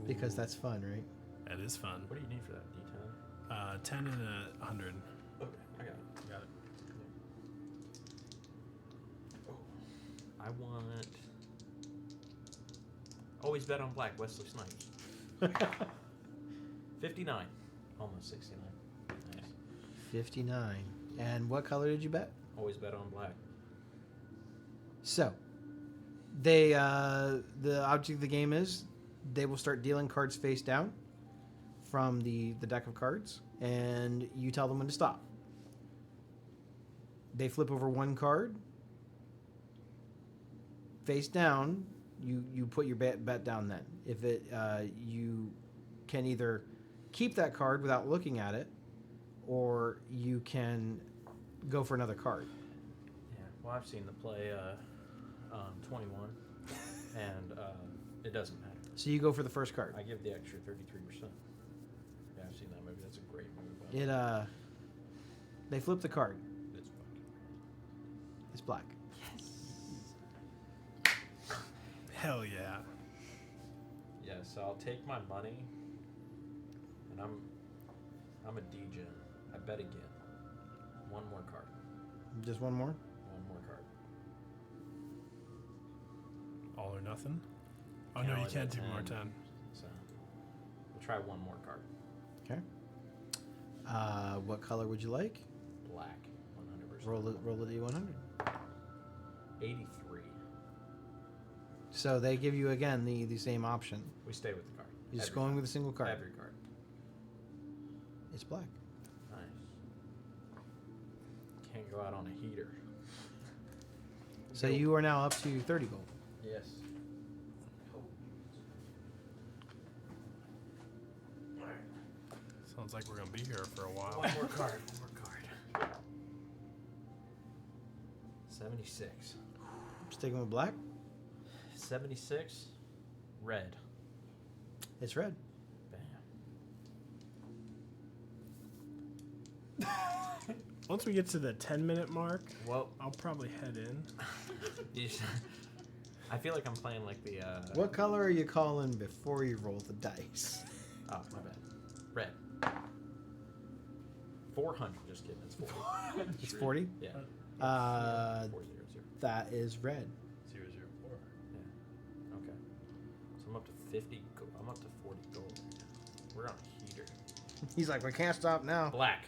Because that's fun, right? That is fun. What do you need for that? D10? 10 and 100. Okay, I got it. Got it. Oh. I want... Always bet on black, Wesley Snipes. 59. Almost 69. Nice. 59. And what color did you bet? Always bet on black. So, they the object of the game is they will start dealing cards face down from the deck of cards, and you tell them when to stop. They flip over one card. Face down, you put your bet down then. If it you can either keep that card without looking at it, or you can go for another card. Yeah, well, I've seen the play 21, and it doesn't matter. So you go for the first card. I give the extra 33%. Yeah, I've seen that movie. That's a great movie. It they flip the card. It's fucking... It's black. Hell yeah. Yeah, so I'll take my money, and I'm a DJ. I bet again. One more card. Just one more? One more card. All or nothing? Oh, Can't no, you only can't bet do more 10. 10. So we'll try one more card. Okay. What color would you like? Black. 100%. Roll a D100. 83. So they give you again the same option. We stay with the card. You're just Every going card. with a single card. Every card. It's black. Nice. Can't go out on a heater. So you are now up to 30 gold. Yes. Sounds like we're going to be here for a while. One more card. One more card. 76. Sticking with black? 76. Red. It's red. Bam. Once we get to the 10-minute mark, Well, I'll probably head in. I feel like I'm playing like the... What color are you calling before you roll the dice? Oh, my bad. Red. 400. Just kidding. It's 40. It's 40? Yeah. 400. 400. That is red. 004. Yeah. Okay. So I'm up to 50. I'm up to 40 gold right now. We're on a heater. He's like, we can't stop now. Black.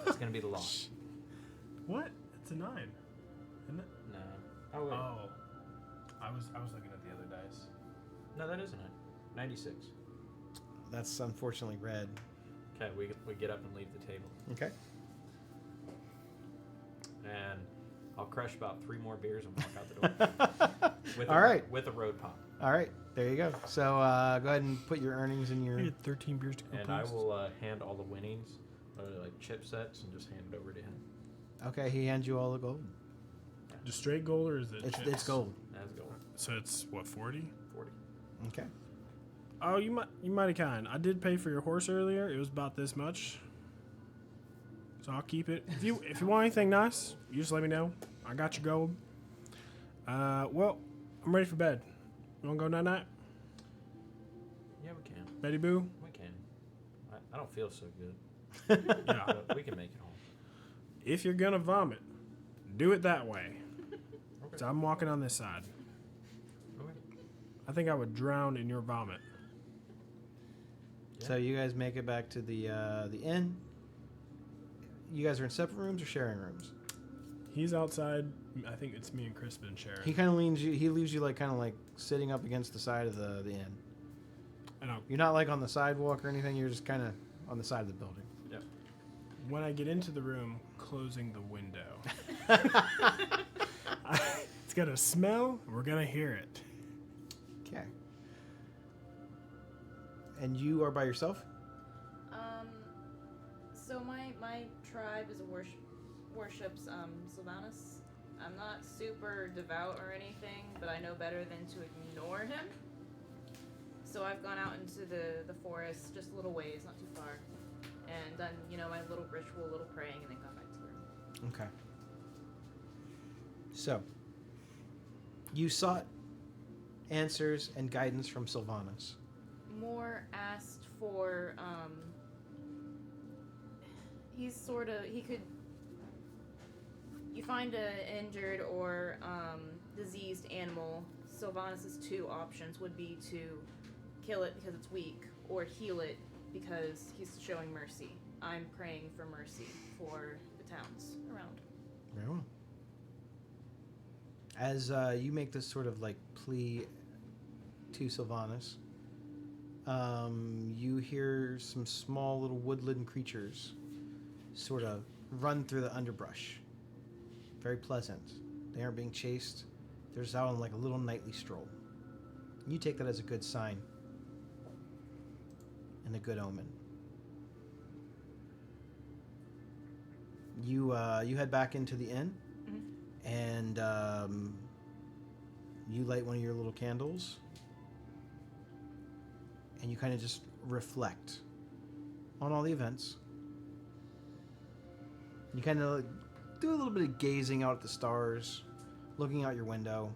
It's gonna be the loss. What? It's a 9. Isn't it? No. Oh wait. Oh. I was looking at the other dice. No, that isn't it. 96. That's unfortunately red. Okay, we get up and leave the table, Okay. and I'll crush about 3 more beers and walk out the door. All right. With a road pop. All right. There you go. So go ahead and put your earnings in your... I get 13 beers to go, And please. I will hand all the winnings, like chip sets, and just hand it over to him. Okay, he hands you all the gold. Just straight gold, or is it chips? It's gold. That's gold. So it's, what, 40? 40. Okay. Oh, you mighty kind. I did pay for your horse earlier. It was about this much. So I'll keep it. If you want anything nice, you just let me know. I got your gold. Well, I'm ready for bed. You want to go night-night? Yeah, we can. Betty Boo? We can. I don't feel so good. Yeah. But we can make it home. If you're going to vomit, do it that way. Okay. So I'm walking on this side. Okay. I think I would drown in your vomit. So you guys make it back to the inn. You guys are in separate rooms or sharing rooms? He's outside. I think it's me and Crispin sharing. He kind of leaves you like kind of like sitting up against the side of the inn. And You're not like on the sidewalk or anything. You're just kind of on the side of the building. Yep. when I get into the room, closing the window. It's going to smell. We're going to hear it. Okay. And you are by yourself? So my tribe is worships Sylvanus. I'm not super devout or anything, but I know better than to ignore him. So I've gone out into the forest, just a little ways, not too far, and done, my little ritual, a little praying, and then gone back to the room. Okay. So, you sought answers and guidance from Sylvanas. More asked for, he's sort of, he could, you find an injured or diseased animal, Sylvanas' 2 options would be to kill it because it's weak or heal it because he's showing mercy. I'm praying for mercy for the towns around. Very well. As you make this sort of like plea to Sylvanas, you hear some small little woodland creatures sort of run through the underbrush. Very pleasant. They aren't being chased. They're just out on like a little nightly stroll. You take that as a good sign and a good omen. You head back into the inn, and you light one of your little candles, and you kind of just reflect on all the events. You kind of do a little bit of gazing out at the stars, looking out your window,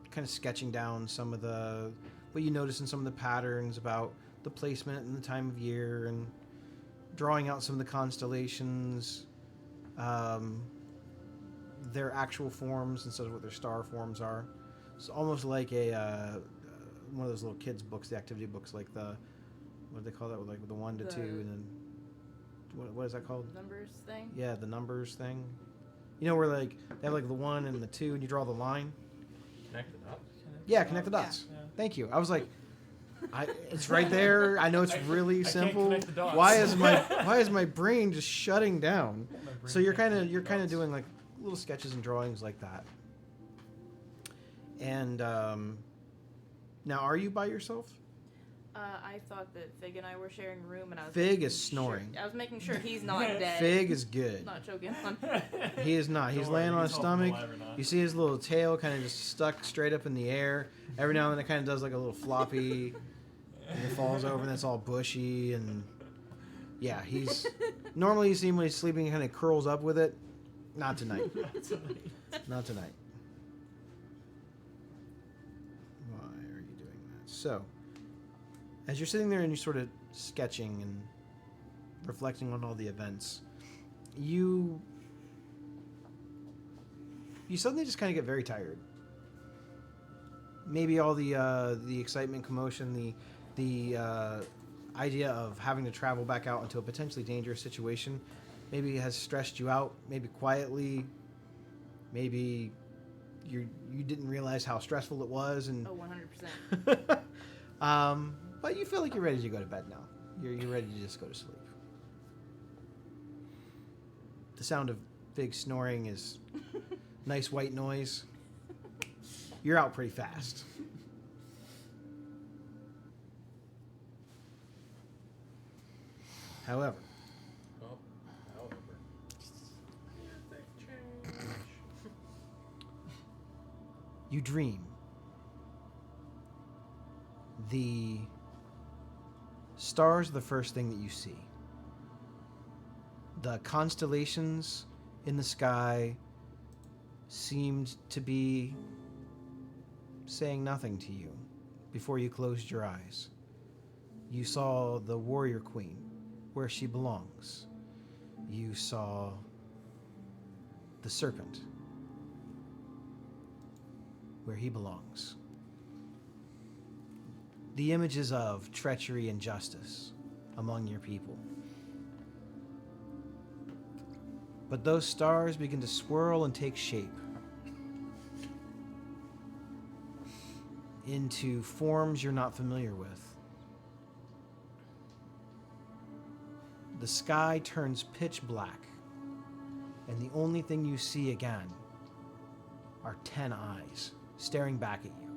kind of sketching down some of the what you notice in some of the patterns about the placement and the time of year, and drawing out some of the constellations, their actual forms instead of what their star forms are. It's almost like a one of those little kids' books, the activity books, like the what do they call that? Like the 1 to 2, and then what is that called? Numbers thing? Yeah, the numbers thing. You know where like they have like the 1 and the 2, and you draw the line. Connect the dots. Yeah, connect the dots. Yeah. Thank you. I was like, it's right there. I know it's really I can't simple. connect the dots. Why is my brain just shutting down? So you're kind of doing like little sketches and drawings like that. And now, are you by yourself? I thought that Fig and I were sharing a room, and I was Fig making is snoring. Sure, I was making sure he's not dead. Fig is good. Not choking on. He is not. He's Don't worry, laying on he's his holding stomach. alive or not. You see his little tail kind of just stuck straight up in the air. Every now and then it kind of does like a little floppy, and it falls over, and it's all bushy. And yeah, he's normally you see him when he's sleeping, he kind of curls up with it. Not tonight. Not tonight. Why are you doing that? So, as you're sitting there and you're sort of sketching and reflecting on all the events, you suddenly just kind of get very tired. Maybe all the excitement, commotion, the idea of having to travel back out into a potentially dangerous situation, maybe has stressed you out. Maybe quietly, maybe you didn't realize how stressful it was, and Oh, 100%. but you feel like you're ready to go to bed now. You're ready to just go to sleep. The sound of Fig snoring is nice white noise. You're out pretty fast. However, Oh, however. you dream. The stars are the first thing that you see. The constellations in the sky seemed to be saying nothing to you before you closed your eyes. You saw the warrior queen where she belongs. You saw the serpent where he belongs. The images of treachery and justice among your people. But those stars begin to swirl and take shape into forms you're not familiar with. The sky turns pitch black, and the only thing you see again are 10 eyes staring back at you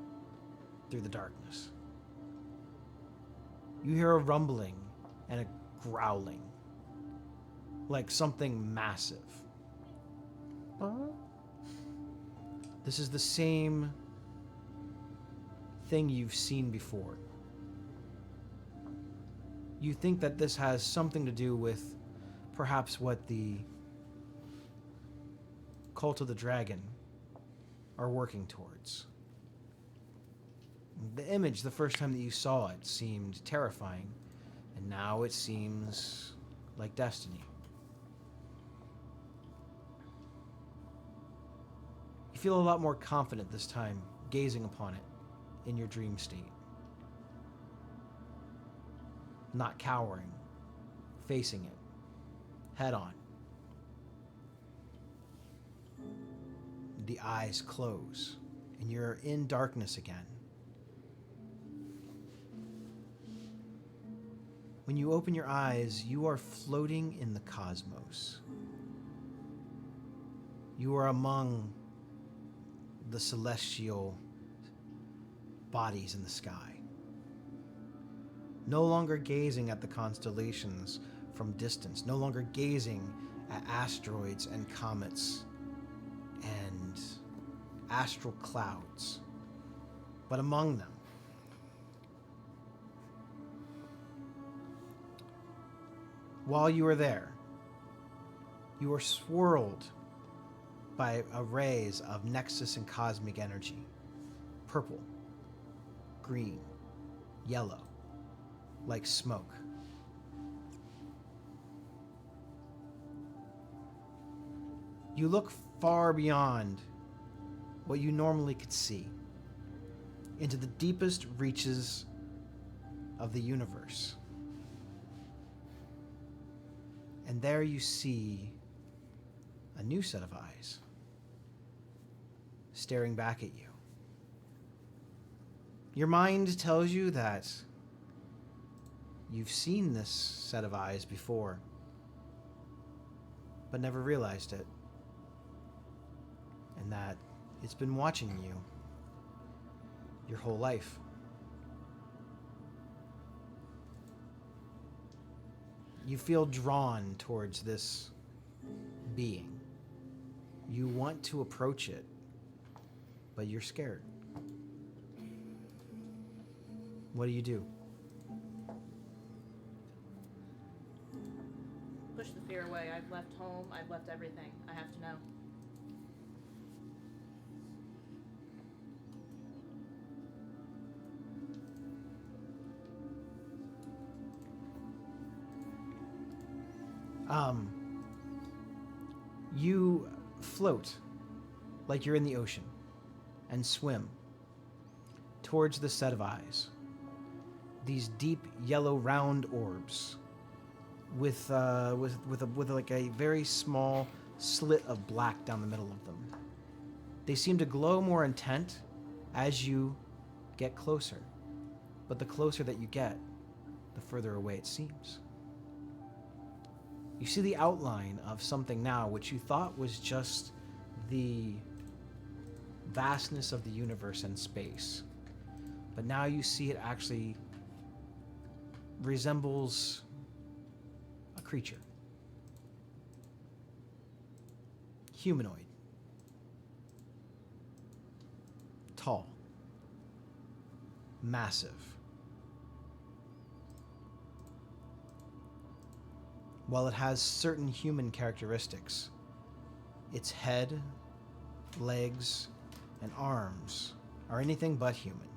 through the darkness. You hear a rumbling and a growling, like something massive. This is the same thing you've seen before. You think that this has something to do with perhaps what the Cult of the Dragon are working towards. The image, the first time that you saw it, seemed terrifying, and now it seems like destiny. You feel a lot more confident this time, gazing upon it in your dream state. Not cowering, facing it, head on. The eyes close, and you're in darkness again. When you open your eyes, you are floating in the cosmos. You are among the celestial bodies in the sky. No longer gazing at the constellations from distance, no longer gazing at asteroids and comets and astral clouds, but among them. While you are there, you are swirled by arrays of nexus and cosmic energy. Purple, green, yellow, like smoke. You look far beyond what you normally could see, into the deepest reaches of the universe. And there you see a new set of eyes staring back at you. Your mind tells you that you've seen this set of eyes before, but never realized it. And that it's been watching you your whole life. You feel drawn towards this being. You want to approach it, but you're scared. What do? Push the fear away. I've left home. I've left everything. I have to know. You float like you're in the ocean and swim towards the set of eyes. These deep yellow round orbs with like a very small slit of black down the middle of them. They seem to glow more intent as you get closer, but the closer that you get, the further away it seems. You see the outline of something now which you thought was just the vastness of the universe and space. But now you see it actually resembles a creature. Humanoid. Tall. Massive. While it has certain human characteristics, its head, legs, and arms are anything but human,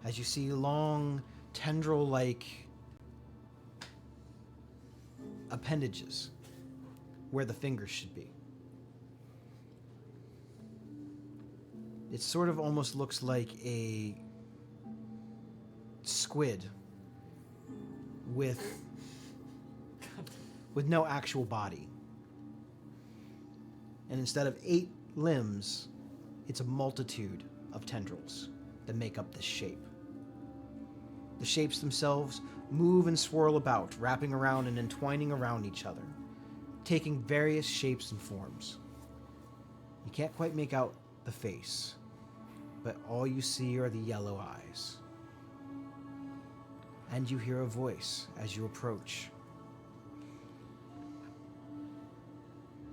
as you see long, tendril-like appendages where the fingers should be. It sort of almost looks like a squid with no actual body. And instead of 8 limbs, it's a multitude of tendrils that make up this shape. The shapes themselves move and swirl about, wrapping around and entwining around each other, taking various shapes and forms. You can't quite make out the face, but all you see are the yellow eyes. And you hear a voice as you approach.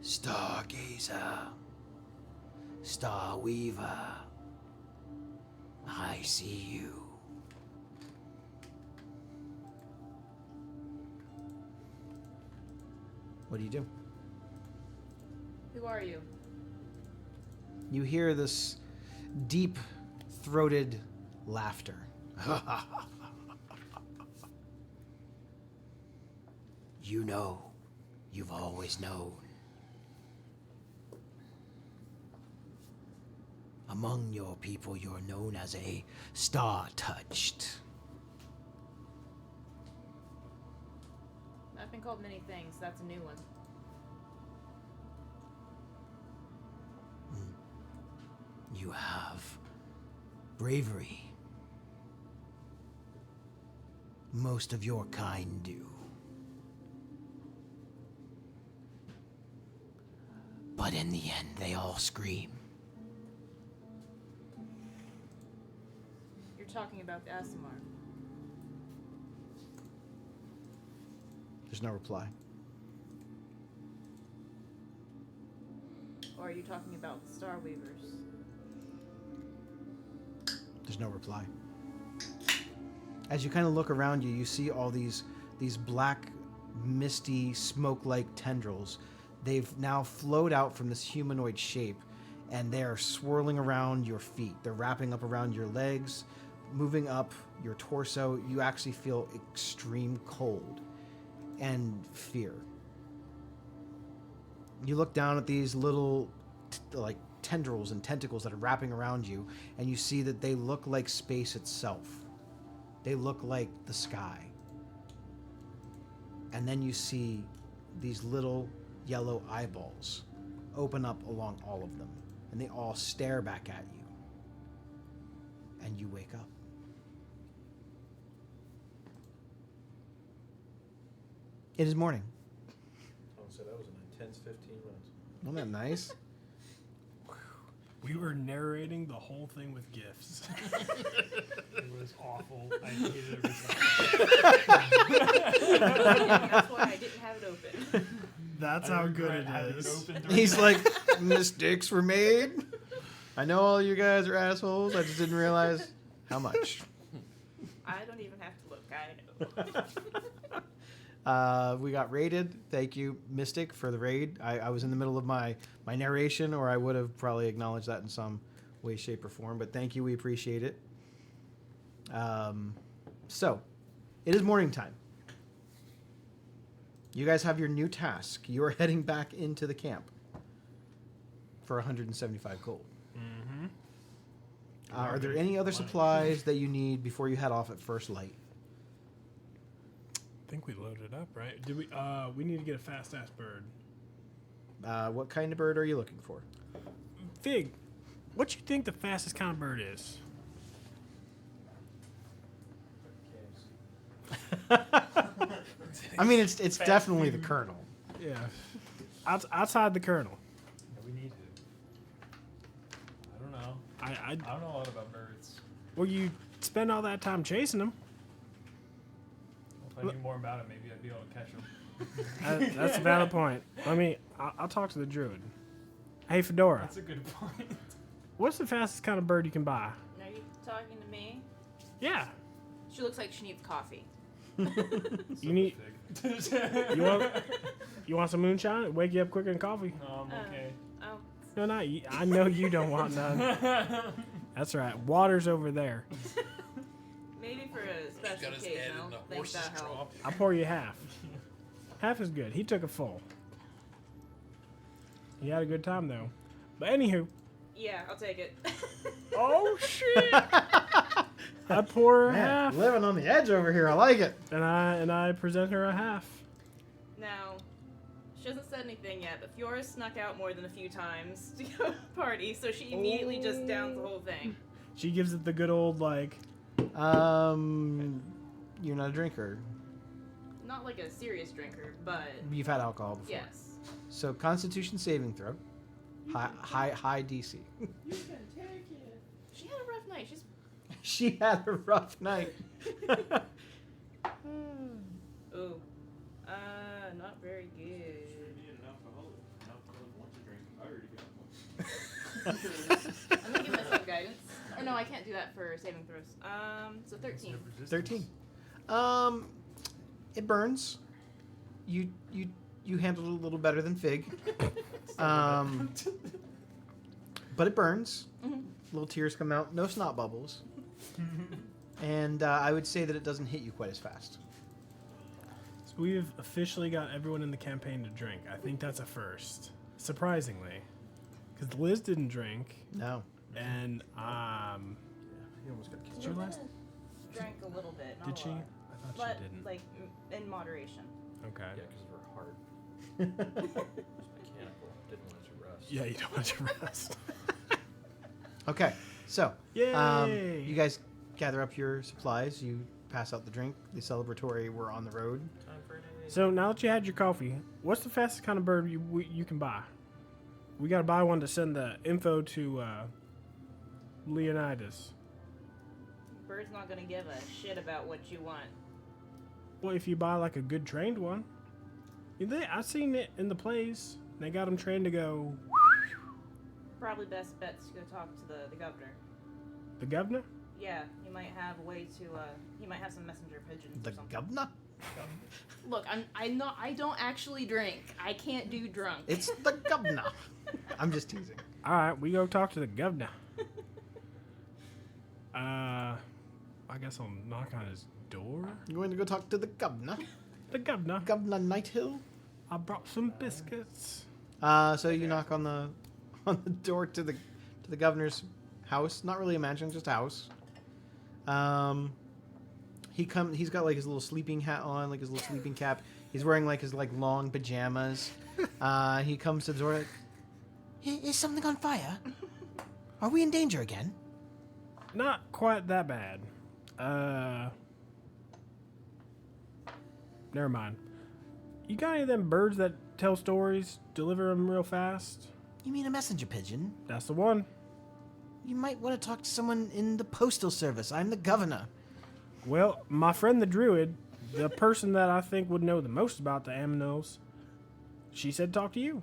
Stargazer, Starweaver, I see you. What do you do? Who are you? You hear this deep-throated laughter. You know, you've always known. Among your people, you're known as a star-touched. I've been called many things. That's a new one. You have bravery. Most of your kind do. But in the end, they all scream. You're talking about the Asimar. There's no reply. Or are you talking about the Star Weavers? There's no reply. As you kind of look around you, you see all these black, misty, smoke-like tendrils. They've now flowed out from this humanoid shape, and they are swirling around your feet. They're wrapping up around your legs, moving up your torso. You actually feel extreme cold and fear. You look down at these little, like, tendrils and tentacles that are wrapping around you, and you see that they look like space itself. They look like the sky. And then you see these little yellow eyeballs open up along all of them, and they all stare back at you. And you wake up. It is morning. So that was an intense 15 minutes. Wasn't that nice? We were narrating the whole thing with gifs. It was awful. I hated everything. That's why I didn't have it open. That's I how good regret it having is. open during He's that. like, mistakes were made. I know all you guys are assholes. I just didn't realize how much. I don't even have to look. I know. We got raided. Thank you, Mystic, for the raid. I was in the middle of my narration, or I would have probably acknowledged that in some way, shape, or form. But thank you. We appreciate it. So, it is morning time. You guys have your new task. You are heading back into the camp for 175 gold. Mm-hmm. Are there any other supplies that you need before you head off at first light? I think we loaded up, right? Did we? We need to get a fast ass bird. What kind of bird are you looking for? Fig, what you think the fastest kind of bird is? I mean, it's definitely the colonel. Yeah, outside the kernel. Yeah, we need to. I don't know. I I don't know a lot about birds. well, you spend all that time chasing them. Well, if I knew more about it, maybe I'd be able to catch them. That's a valid point. I'll talk to the druid. Hey, Fedora, That's a good point. what's the fastest kind of bird you can buy? Are you talking to me? Yeah, She looks like she needs coffee. you need. You want some moonshine? Wake you up quicker than coffee. No, I'm okay. Oh, No, not you. I know you don't want none. That's right. Water's over there. maybe for a special got his occasion. head I in don't the think that horse's helps. trough. I'll pour you half. Half is good. He took a full. He had a good time though. But anywho, Yeah, I'll take it. oh shit! I pour her half, living on the edge over here. I like it. and I present her a half. Now, she hasn't said anything yet, but Fiora snuck out more than a few times to go party, so she immediately just downs the whole thing. She gives it the good old like. You're not a drinker. Not like a serious drinker, but You've had alcohol before. yes. So Constitution saving throw, high DC. You can take it. She had a rough night. She's She had a rough night. ooh, not very good. I'm gonna give myself guidance. Or no, I can't do that for saving throws. So 13. 13. It burns. You handled it a little better than Fig. But it burns. Mhm. Little tears come out. No snot bubbles. And I would say that it doesn't hit you quite as fast. So we've officially got everyone in the campaign to drink. I think that's a first. Surprisingly. Because Liz didn't drink. No. And, You almost got did you last? Drank a little bit. Not Did a she? lot. I thought But she didn't. like in moderation. Okay. Yeah, because we're hard. It's mechanical. Didn't want to rust. Yeah, you don't want to rest. Okay, so Yay! you guys gather up your supplies. You pass out the drink. The celebratory. We're on the road. Time for an A. So now that you had your coffee, what's the fastest kind of bird you can buy? We got to buy one to send the info to Leonidas. Bird's not gonna give a shit about what you want. Well, if you buy like a good trained one, I've seen it in the plays. They got them trained to go. Probably best bet's to go talk to the governor. The governor? Yeah, he might have a way to. He might have some messenger pigeons. The or something. governor. Look, I don't actually drink. I can't do drunk. It's the governor. I'm just teasing. All right, we go talk to the governor. I guess I'll knock on his door. You going to go talk to the governor? The governor. Governor Nighthill. I brought some biscuits. So you knock on the door to the governor's house. Not really a mansion, just a house. He's got like his little sleeping hat on, like his little sleeping cap. He's wearing like his like long pajamas. He comes to the door like, is something on fire? Are we in danger again? Not quite that bad. Never mind. You got any of them birds that tell stories, deliver them real fast? You mean a messenger pigeon? That's the one. You might want to talk to someone in the postal service. I'm the governor. Well, my friend the druid, the person that I think would know the most about the aminos, she said talk to you.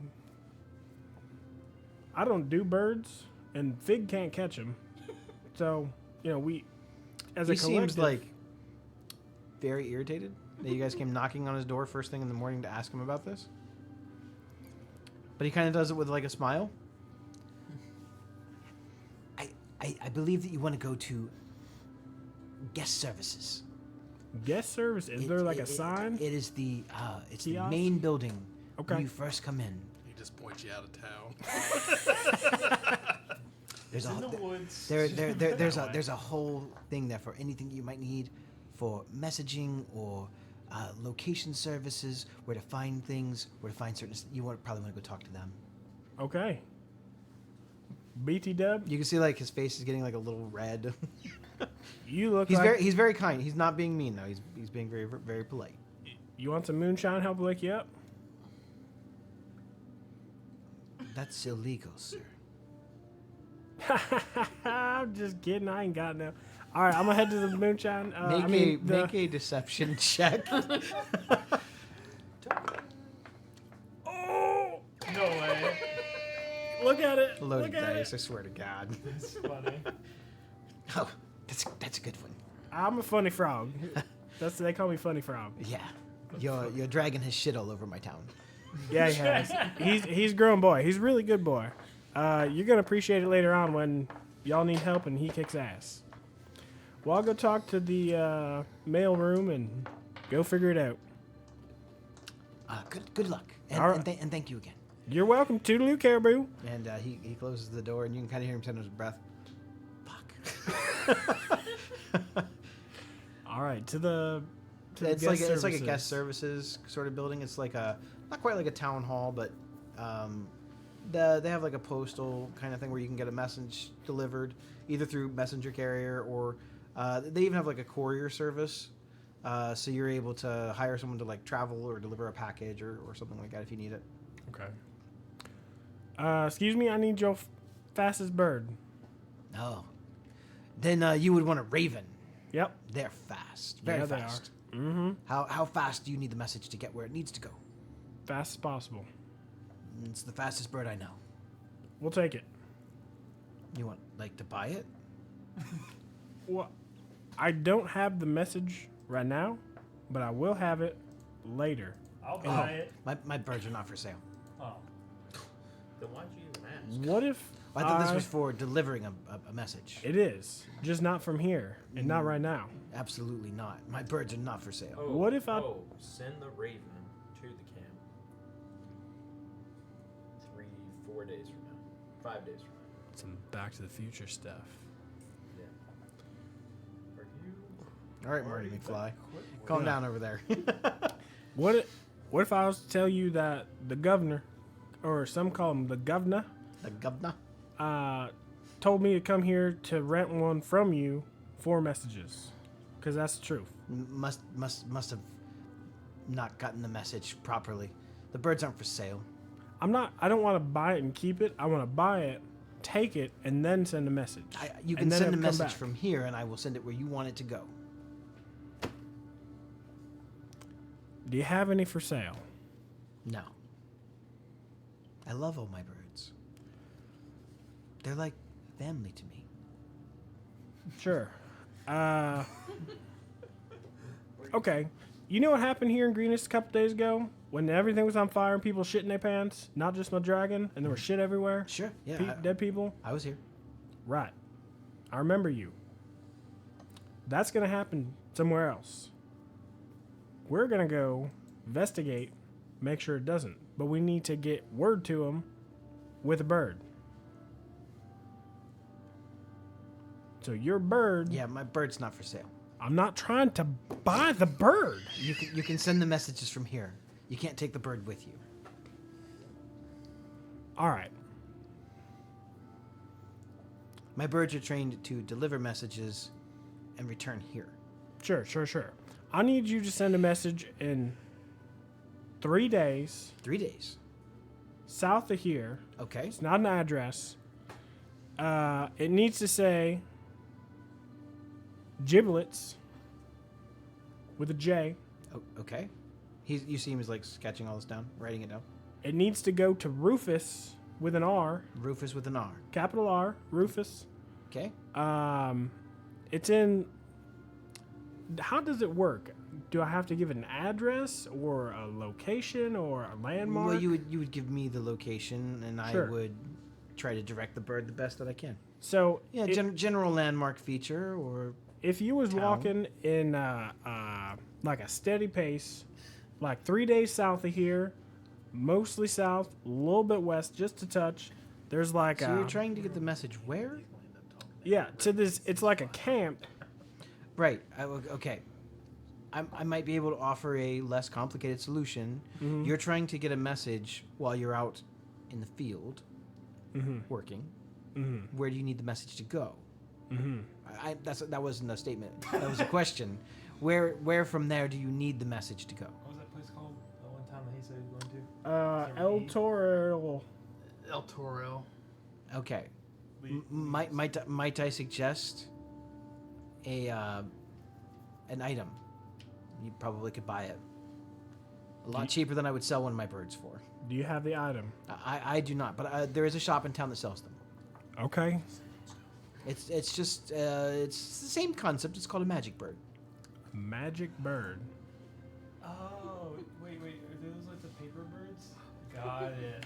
I don't do birds, and Fig can't catch them. So, we, as a He collective... seems like very irritated that you guys came knocking on his door first thing in the morning to ask him about this. But he kind of does it with like a smile. I believe that you want to go to guest services. Guest service? Is there like a sign? It is the it's the Kiosk? main building Okay. when you first come in. He just points you out of town. There's It's a in the woods. there's a whole thing there for anything you might need for messaging or location services, where to find things, where to find certain. You probably want to go talk to them. Okay. BT Dub, You can see like his face is getting like a little red. you look he's like... he's very kind. He's not being mean though. He's being very very polite. You want some moonshine help wake you up? That's illegal, sir. I'm just kidding. I ain't got no... All right, I'm going to head to the moonshine. Make a deception check. Oh! No way. Look at it. Loaded Look at dice. it. I swear to God. That's funny. Oh, that's a good one. I'm a funny frog. They call me Funny Frog. Yeah, you're dragging his shit all over my town. Yeah, he has. He's a grown boy. He's a really good boy. You're gonna appreciate it later on when y'all need help and he kicks ass. Well, I'll go talk to the mail room and go figure it out. Good luck, and, All right. and thank you again. You're welcome, Toodaloo Caribou. And he closes the door, and you can kind of hear him under his breath. Fuck. All right, to the It's guest like a services. guest services sort of building. It's like a not quite like a town hall, but they have like a postal kind of thing where you can get a message delivered either through messenger carrier or they even have like a courier service. So you're able to hire someone to like travel or deliver a package or something like that if you need it. Okay. Excuse me, I need your fastest bird. Oh, then you would want a raven. Yep. They're fast, very Yeah, they fast. are. Mm-hmm. How fast do you need the message to get where it needs to go? Fast as possible. It's the fastest bird I know. We'll take it. You want like to buy it? Well, I don't have the message right now, but I will have it later. I'll buy it. My birds are not for sale. Oh. Then why'd you even ask? What if... I thought this was for delivering a message. It is. Just not from here. And not right now. Absolutely not. My birds are not for sale. Oh, What if I- send the raven to the camp 4 days from now. 5 days from now. Some Back to the Future stuff. Yeah. Are you? All right, Marty McFly. Calm down over there. What if I was to tell you that the governor, or some call him the governor, The governor. told me to come here to rent one from you for messages? Because that's the truth. Must have not gotten the message properly. The birds aren't for sale. I don't want to buy it and keep it. I want to buy it, take it, and then send a message. You And can then send a it'll come message back. from here, and I will send it where you want it to go. Do you have any for sale? No. I love all my birds. They're like family to me. Sure. Okay. You know what happened here in Greenest a couple days ago? When everything was on fire and people shit in their pants? Not just my dragon, and there was shit everywhere? Sure. Yeah. Dead people? I was here. Right. I remember you. That's going to happen somewhere else. We're going to go investigate, make sure it doesn't. But we need to get word to them with a bird. So your bird, Yeah, my bird's not for sale. I'm not trying to buy the bird. You can send the messages from here. You can't take the bird with you. All right. My birds are trained to deliver messages and return here. Sure. I need you to send a message in 3 days 3 days. south of here. Okay. It's not an address. It needs to say giblets with a J. Okay. You see him as like sketching all this down, writing it down. It needs to go to Rufus with an R, Rufus with an R. capital R, Rufus. Okay. It's in. How does it work? Do I have to give an address or a location or a landmark? Well, you would give me the location, and Sure. I would try to direct the bird the best that I can. So Yeah, general landmark feature or if you was town. walking in like a steady pace, like 3 days south of here, mostly south, a little bit west, just a touch. There's like so you're trying to get the message where? yeah, to this. It's like a camp. Right. Okay. I might be able to offer a less complicated solution. Mm-hmm. You're trying to get a message while you're out in the field working. Where do you need the message to go? That wasn't a statement. That was a question. Where from there do you need the message to go? What was that place called? The one time that he said he was going to? El Toro. El Toro. Okay. Might I suggest an item? You probably could buy it a lot cheaper than I would sell one of my birds for. Do you have the item? I do not, but there is a shop in town that sells them. Okay. It's just it's the same concept. It's called a magic bird. Magic bird. Oh, wait. Are those like the paper birds? Got it.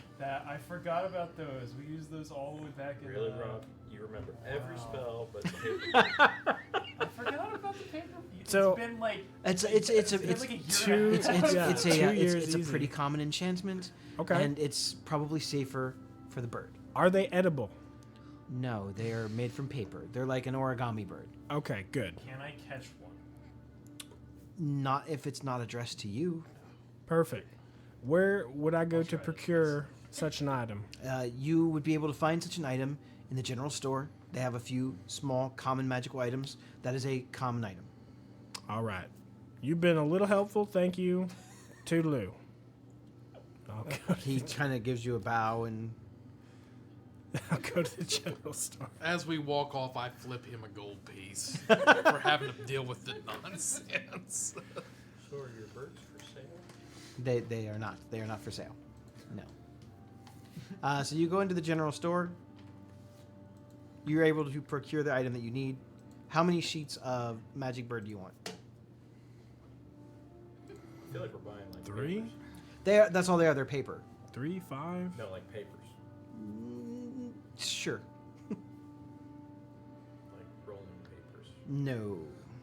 I forgot about those. We used those all the way back in. Really, Rob? You remember every Wow. spell, but the paper. I forgot about the paper. So- it's been like It's been like a year two- it's and a half. yeah, it's 2 years it's a easy. pretty common enchantment. Okay. And it's probably safer for the bird. Are they edible? No, they are made from paper. They're like an origami bird. Okay, good. Can I catch one? Not if it's not addressed to you. Perfect. Where would I go to procure such an item? You would be able to find such an item in the general store. They have a few small common magical items. That is a common item. All right. You've been a little helpful. Thank you. Toodaloo. I'll go, He kind of gives you a bow and I'll go to the general store. As we walk off, I flip him a gold piece for having to deal with the nonsense. So are your birds for sale? they are not. They are not for sale. No. So you go into the general store. You're able to procure the item that you need. How many sheets of magic bird do you want? I feel like we're buying like 3? papers. That's all they are. They're paper. 3, 5? No, like papers. Sure. Like rolling papers. No.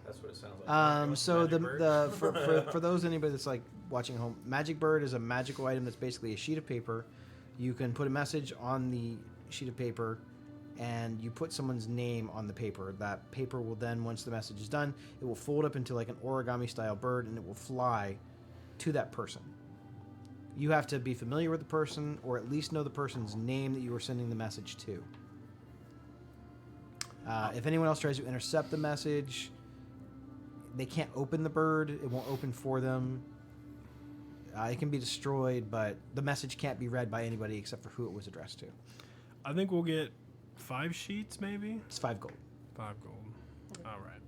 That's what it sounds like. So Magic bird? for those anybody that's like watching at home, Magic Bird is a magical item that's basically a sheet of paper. You can put a message on the sheet of paper, and you put someone's name on the paper. That paper will then, once the message is done, it will fold up into like an origami style bird, and it will fly to that person. You have to be familiar with the person, or at least know the person's name that you are sending the message to. If anyone else tries to intercept the message, they can't open the bird. It won't open for them. It can be destroyed, but the message can't be read by anybody except for who it was addressed to. I think we'll get 5 sheets, maybe. It's 5 gold. 5 gold. All right.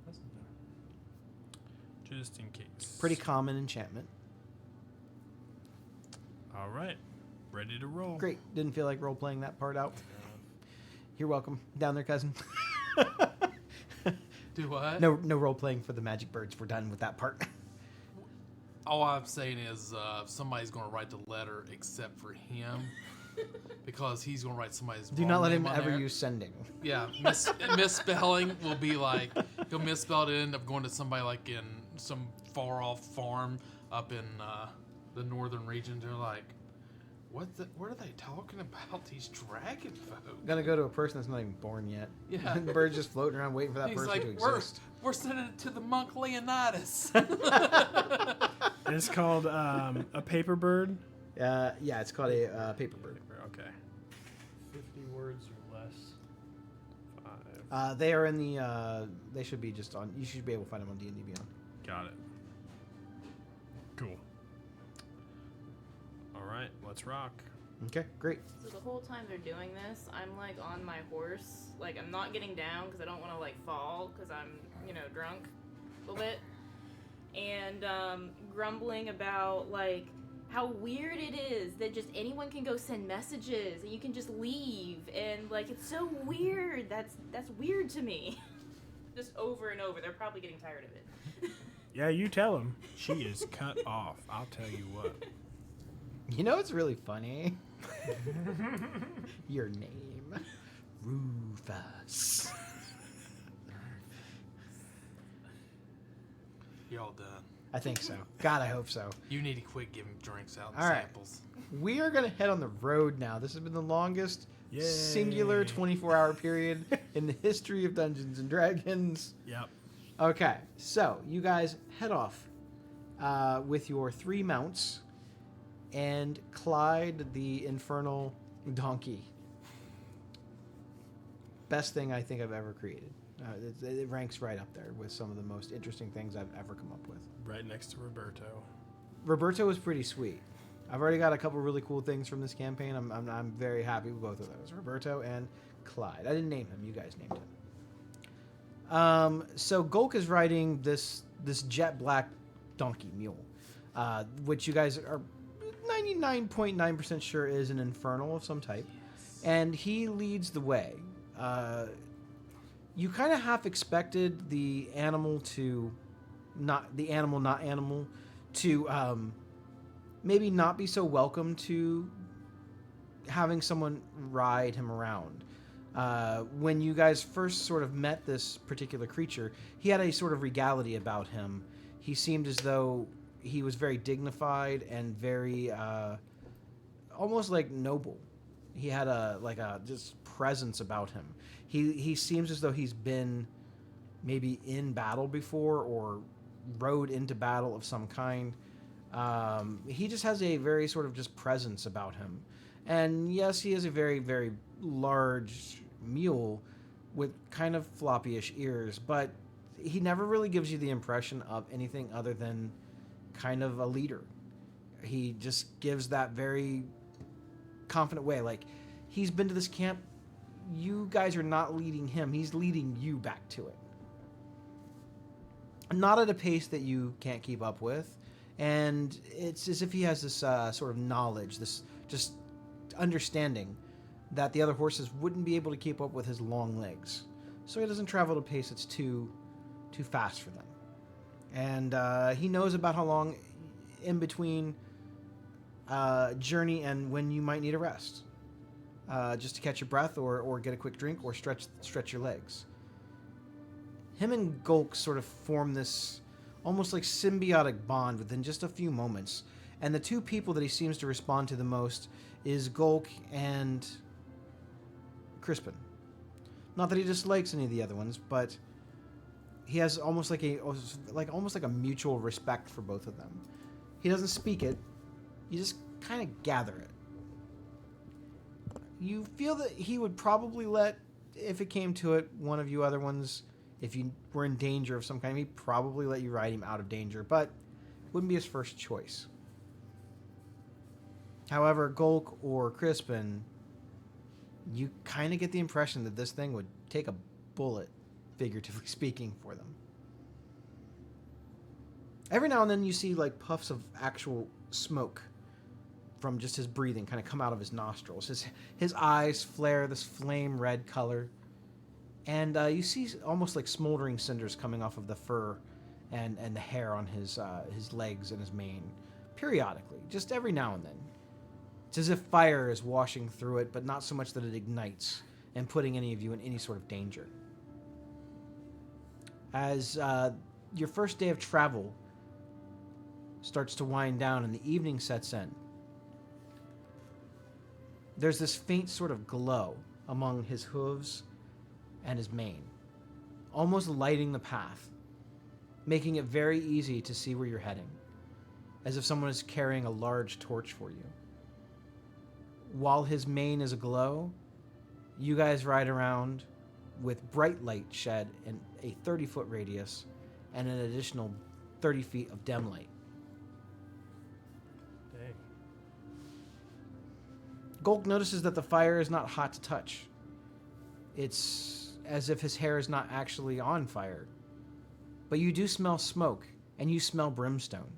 Just in case. Pretty common enchantment. All right. Ready to roll. Great. Didn't feel like role playing that part out. You're welcome. Down there, cousin. Do what? No role playing for the magic birds. We're done with that part. All I'm saying is somebody's going to write the letter except for him because he's going to write somebody's Do wrong not let name him on ever there. use sending. Yeah, misspelling will be like, he'll misspell it, end up going to somebody like in some far off farm up in the northern region. They're like, what are they talking about, these dragon folk? Gonna go to a person that's not even born yet. Yeah. The bird's just floating around waiting for that He's person like, to exist. we're sending it to the monk Leonidas. It's called a paper bird. Yeah, it's called a paper bird. Okay. 50 words or less. 5. They are in the. They should be just on. You should be able to find them on D&D Beyond. Got it. Cool. All right, let's rock. Okay, great. So the whole time they're doing this, I'm like on my horse. Like I'm not getting down because I don't want to like fall because I'm, drunk a little bit. And grumbling about like how weird it is that just anyone can go send messages and you can just leave and like it's so weird. That's weird to me. Just over and over. They're probably getting tired of it. Yeah, you tell him. She is cut off. I'll tell you what. You know what's really funny? Your name, Rufus. You're all done. I think so. God, I hope so. You need to quit giving drinks out and All right. samples. We are gonna head on the road now. This has been the longest Yay. singular 24-hour period in the history of Dungeons and Dragons. Yep. Okay, so you guys head off with your 3 mounts and Clyde the infernal donkey. Best thing I think I've ever created. It ranks right up there with some of the most interesting things I've ever come up with. Right next to Roberto. Roberto is pretty sweet. I've already got a couple really cool things from this campaign. I'm very happy with both of those, Roberto and Clyde. I didn't name him. You guys named him. So Gulk is riding this jet black donkey mule, which you guys are 99.9% sure is an infernal of some type, and he leads the way. You kind of half expected the animal to maybe not be so welcome to having someone ride him around. When you guys first sort of met this particular creature, he had a sort of regality about him. He seemed as though he was very dignified and very almost like noble. He had a just presence about him. He seems as though he's been maybe in battle before or rode into battle of some kind. He just has a very sort of just presence about him. And yes, he is a very, very large mule with kind of floppy-ish ears, but he never really gives you the impression of anything other than kind of a leader. He just gives that very confident way. Like, he's been to this camp. You guys are not leading him. He's leading you back to it. Not at a pace that you can't keep up with. And it's as if he has this sort of knowledge, this just understanding that the other horses wouldn't be able to keep up with his long legs. So he doesn't travel at a pace that's too fast for them. And he knows about how long in between journey and when you might need a rest. just to catch your breath or get a quick drink or stretch your legs. Him and Gulk sort of form this almost like symbiotic bond within just a few moments. And the two people that he seems to respond to the most is Gulk and Crispin. Not that he dislikes any of the other ones, but he has almost like a mutual respect for both of them. He doesn't speak it, you just kind of gather it. You feel that he would probably let, if it came to it, one of you other ones, if you were in danger of some kind, he'd probably let you ride him out of danger, but it wouldn't be his first choice. However, Gulk or Crispin, you kind of get the impression that this thing would take a bullet, figuratively speaking, for them. Every now and then you see like puffs of actual smoke from just his breathing kind of come out of his nostrils. His eyes flare this flame red color. And you see almost like smoldering cinders coming off of the fur and the hair on his legs and his mane periodically, just every now and then. It's as if fire is washing through it, but not so much that it ignites and putting any of you in any sort of danger. As your first day of travel starts to wind down and the evening sets in, there's this faint sort of glow among his hooves and his mane, almost lighting the path, making it very easy to see where you're heading, as if someone is carrying a large torch for you. While his mane is aglow, you guys ride around with bright light shed in a 30-foot radius and an additional 30 feet of dim light. Dang. Gulk notices that the fire is not hot to touch. It's as if his hair is not actually on fire. But you do smell smoke, and you smell brimstone.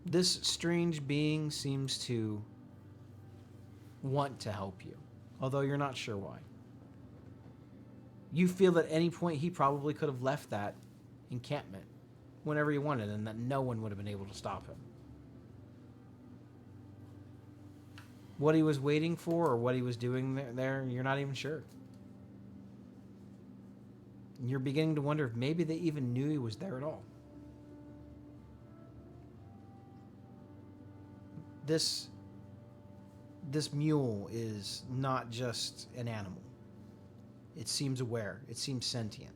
This strange being seems to want to help you, although you're not sure why. You feel that at any point he probably could have left that encampment whenever he wanted, and that no one would have been able to stop him. What he was waiting for or what he was doing there, you're not even sure. You're beginning to wonder if maybe they even knew he was there at all. This mule is not just an animal. It seems aware. It seems sentient.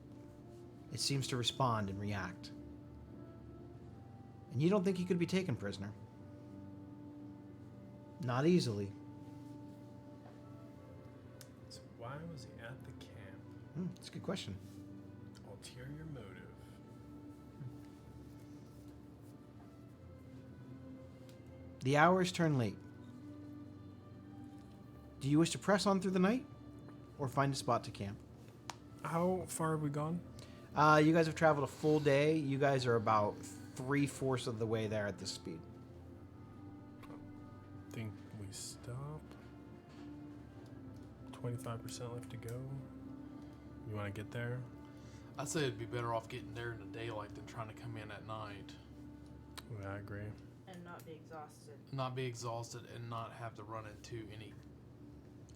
It seems to respond and react. And you don't think he could be taken prisoner. Not easily. So why was he at the camp? That's a good question. Ulterior motive. The hours turn late. Do you wish to press on through the night or find a spot to camp? How far have we gone? You guys have traveled a full day. You guys are about 3/4 of the way there at this speed. Think we stop. 25% left to go. You want to get there? I'd say it'd be better off getting there in the daylight than trying to come in at night. Yeah, I agree. And not be exhausted. Not be exhausted and not have to run into any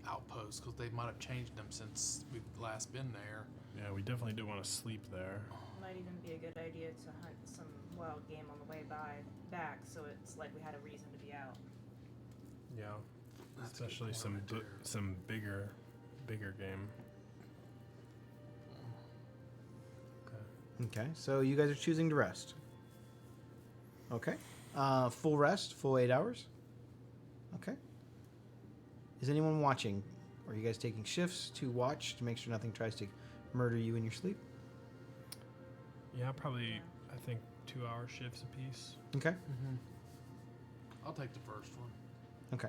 outposts because they might have changed them since we've last been there. Yeah, we definitely do want to sleep there. Might even be a good idea to hunt some wild game on the way back, so it's like we had a reason to be out. Yeah, That's a good especially point right some bigger game. Okay. Okay, so you guys are choosing to rest. Okay. Full rest, full 8 hours. Okay. Is anyone watching? Or are you guys taking shifts to watch to make sure nothing tries to murder you in your sleep? Yeah, probably. I think 2-hour shifts apiece. Okay. Mm-hmm. I'll take the first one. Okay.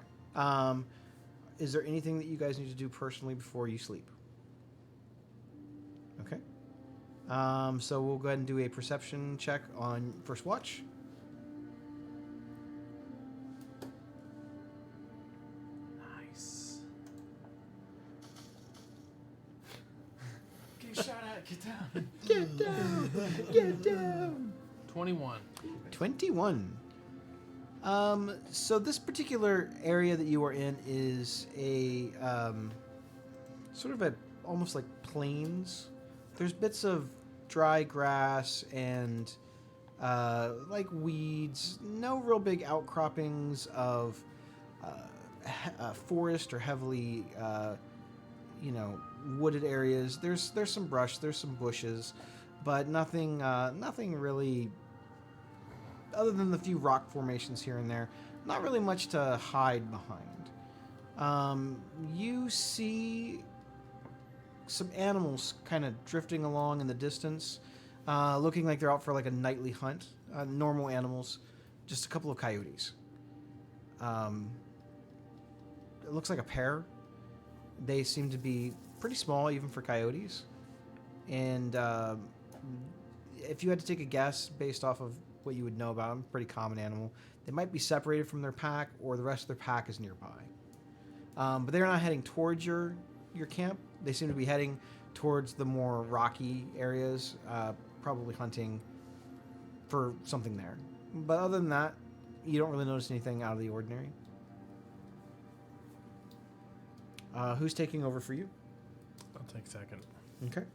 Is there anything that you guys need to do personally before you sleep? Okay. So we'll go ahead and do a perception check on first watch. Nice. Get shot at. Get down. Get down! Get down! 21. 21. So this particular area that you are in is a sort of a almost like plains. There's bits of dry grass and like weeds. No real big outcroppings of forest or heavily wooded areas. There's some brush. There's some bushes, but nothing really. Other than the few rock formations here and there, not really much to hide behind. You see some animals kind of drifting along in the distance, looking like they're out for like a nightly hunt. Normal animals, just a couple of coyotes. It looks like a pair. They seem to be pretty small, even for coyotes. And if you had to take a guess based off of what you would know about them, pretty common animal. They might be separated from their pack, or the rest of their pack is nearby. But they're not heading towards your camp. They seem to be heading towards the more rocky areas, probably hunting for something there. But other than that, you don't really notice anything out of the ordinary. Who's taking over for you? I'll take second. Okay.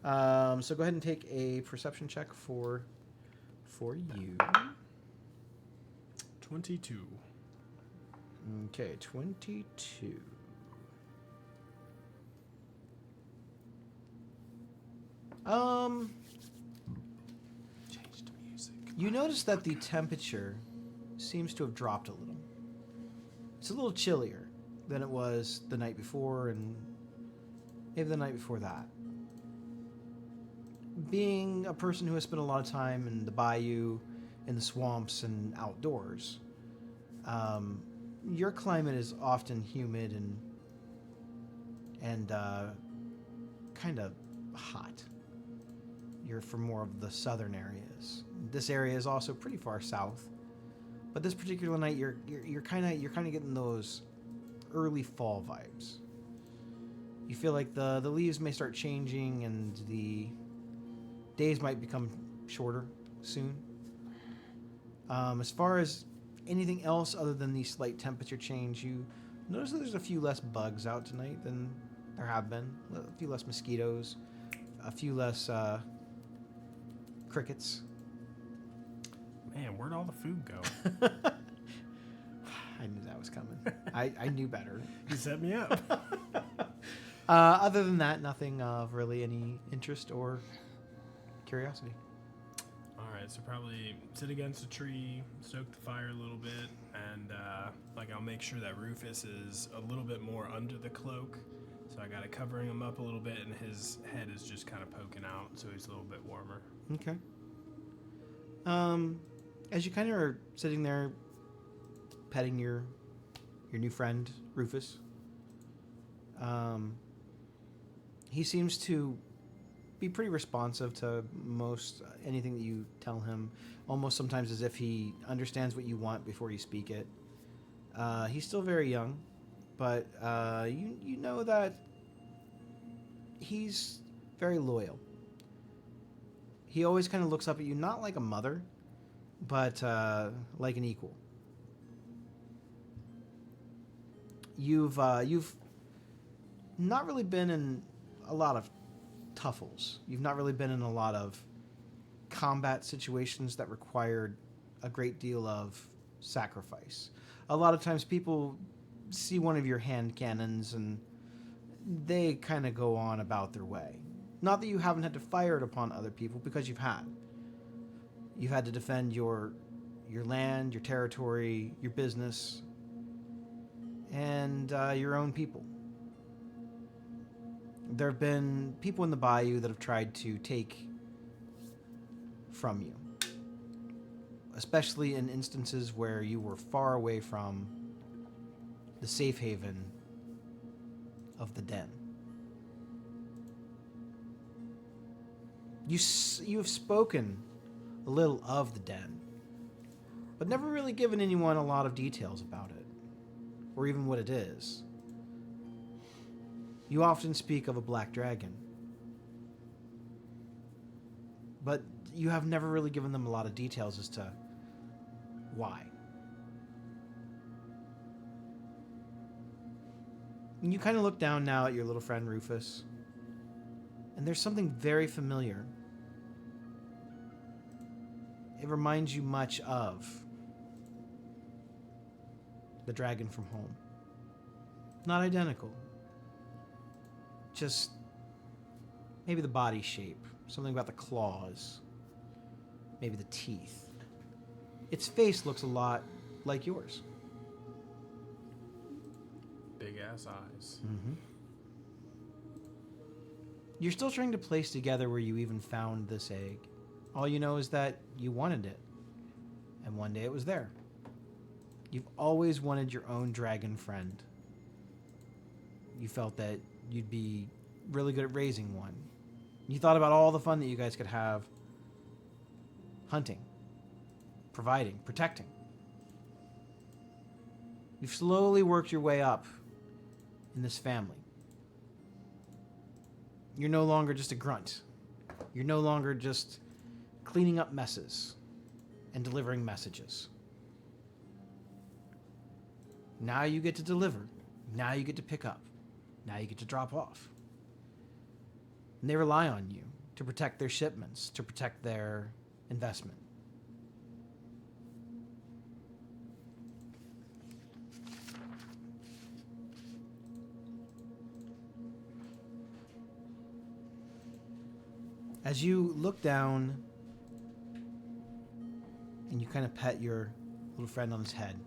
So go ahead and take a perception check for you. 22. Okay, 22. Change the music. You notice that the temperature seems to have dropped a little. It's a little chillier than it was the night before and maybe the night before that. Being a person who has spent a lot of time in the bayou, in the swamps, and outdoors, your climate is often humid and kind of hot. You're from more of the southern areas. This area is also pretty far south, but this particular night you're kind of getting those early fall vibes. You feel like the leaves may start changing and the days might become shorter soon. As far as anything else other than the slight temperature change, you notice that there's a few less bugs out tonight than there have been. A few less mosquitoes, a few less crickets. Man, where'd all the food go? I knew that was coming. I knew better. You set me up. Other than that, nothing of really any interest or curiosity. All right, so probably sit against a tree, stoke the fire a little bit, and I'll make sure that Rufus is a little bit more under the cloak. So I got it covering him up a little bit, and his head is just kind of poking out, so he's a little bit warmer. Okay. As you kind of are sitting there, petting your new friend Rufus, he seems to be pretty responsive to most anything that you tell him. Almost sometimes as if he understands what you want before you speak it. He's still very young, but you know that he's very loyal. He always kind of looks up at you, not like a mother, but like an equal. You've not really been in a lot of tuffles. You've not really been in a lot of combat situations that required a great deal of sacrifice. A lot of times people see one of your hand cannons and they kind of go on about their way. Not that you haven't had to fire it upon other people, because you've had. You've had to defend your land, your territory, your business, and your own people. There have been people in the bayou that have tried to take from you, especially in instances where you were far away from the safe haven of the den. You have spoken a little of the den, but never really given anyone a lot of details about it, or even what it is. You often speak of a black dragon, but you have never really given them a lot of details as to why. And you kind of look down now at your little friend Rufus, and there's something very familiar. It reminds you much of the dragon from home. Not identical. Just maybe the body shape, something about the claws, maybe the teeth. Its face looks a lot like yours. Big ass eyes. Mm-hmm. You're still trying to place together where you even found this egg. All you know is that you wanted it, and one day it was there. You've always wanted your own dragon friend. You felt that you'd be really good at raising one. You thought about all the fun that you guys could have hunting, providing, protecting. You've slowly worked your way up in this family. You're no longer just a grunt. You're no longer just cleaning up messes and delivering messages. Now you get to deliver. Now you get to pick up. Now you get to drop off. And they rely on you to protect their shipments, to protect their investment. As you look down and you kind of pet your little friend on his head,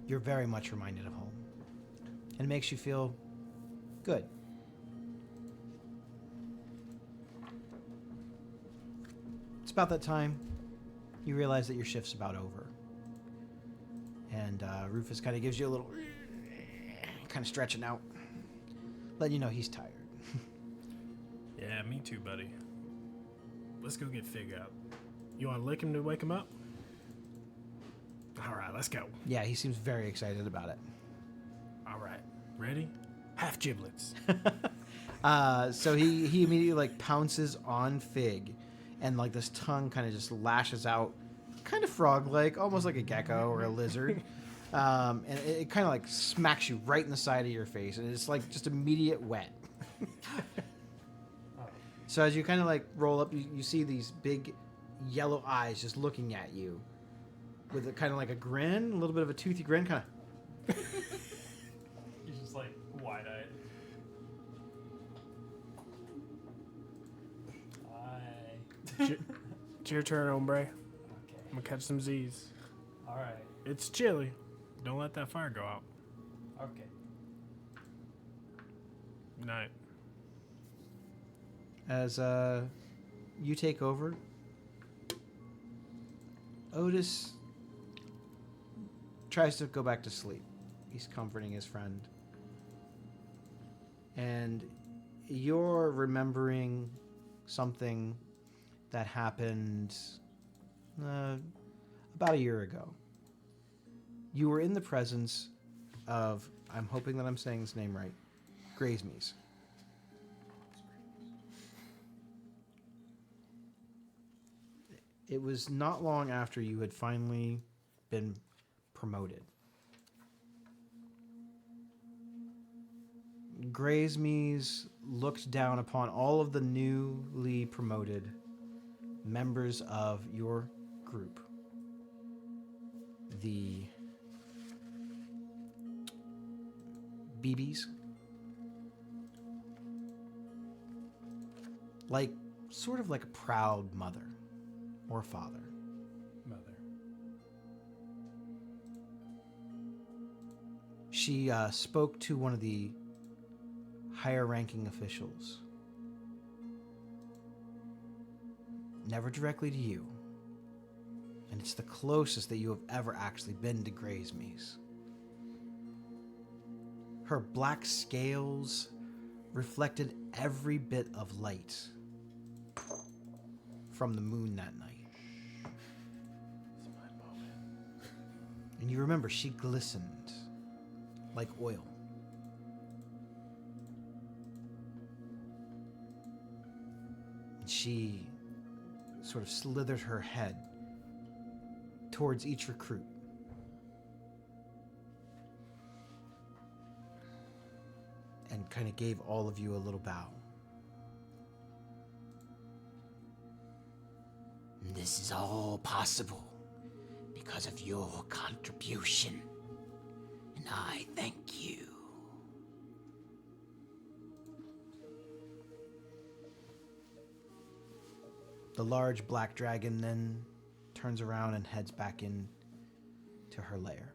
you're very much reminded of home. And it makes you feel good. It's about that time you realize that your shift's about over. And Rufus kind of gives you a little kind of stretching out, letting you know he's tired. Yeah, me too, buddy. Let's go get Fig up. You want to lick him to wake him up? All right, let's go. Yeah, he seems very excited about it. All right, ready? Half giblets. So he immediately like pounces on Fig, and like this tongue kind of just lashes out, kind of frog-like, almost like a gecko or a lizard. And it kind of like smacks you right in the side of your face, and it's like just immediate wet. So as you kind of like roll up, you see these big yellow eyes just looking at you with a kind of like a grin, a little bit of a toothy grin, kind of. He's just like wide-eyed. Hi. It's your turn, hombre. Okay. I'm gonna catch some Z's. All right. It's chilly. Don't let that fire go out. Okay. Night. As you take over, Otis tries to go back to sleep. He's comforting his friend. And you're remembering something that happened about a year ago. You were in the presence of, I'm hoping that I'm saying his name right, Grazemees. It was not long after you had finally been promoted. Grazemees looked down upon all of the newly promoted members of your group. The BBs. Like, sort of like a proud mother or father. Mother. She spoke to one of the higher ranking officials. Never directly to you. And it's the closest that you have ever actually been to Grazemees. Her black scales reflected every bit of light from the moon that night. And you remember, she glistened like oil. And she sort of slithered her head towards each recruit. And kind of gave all of you a little bow. This is all possible because of your contribution. And I thank you. The large black dragon then turns around and heads back in to her lair.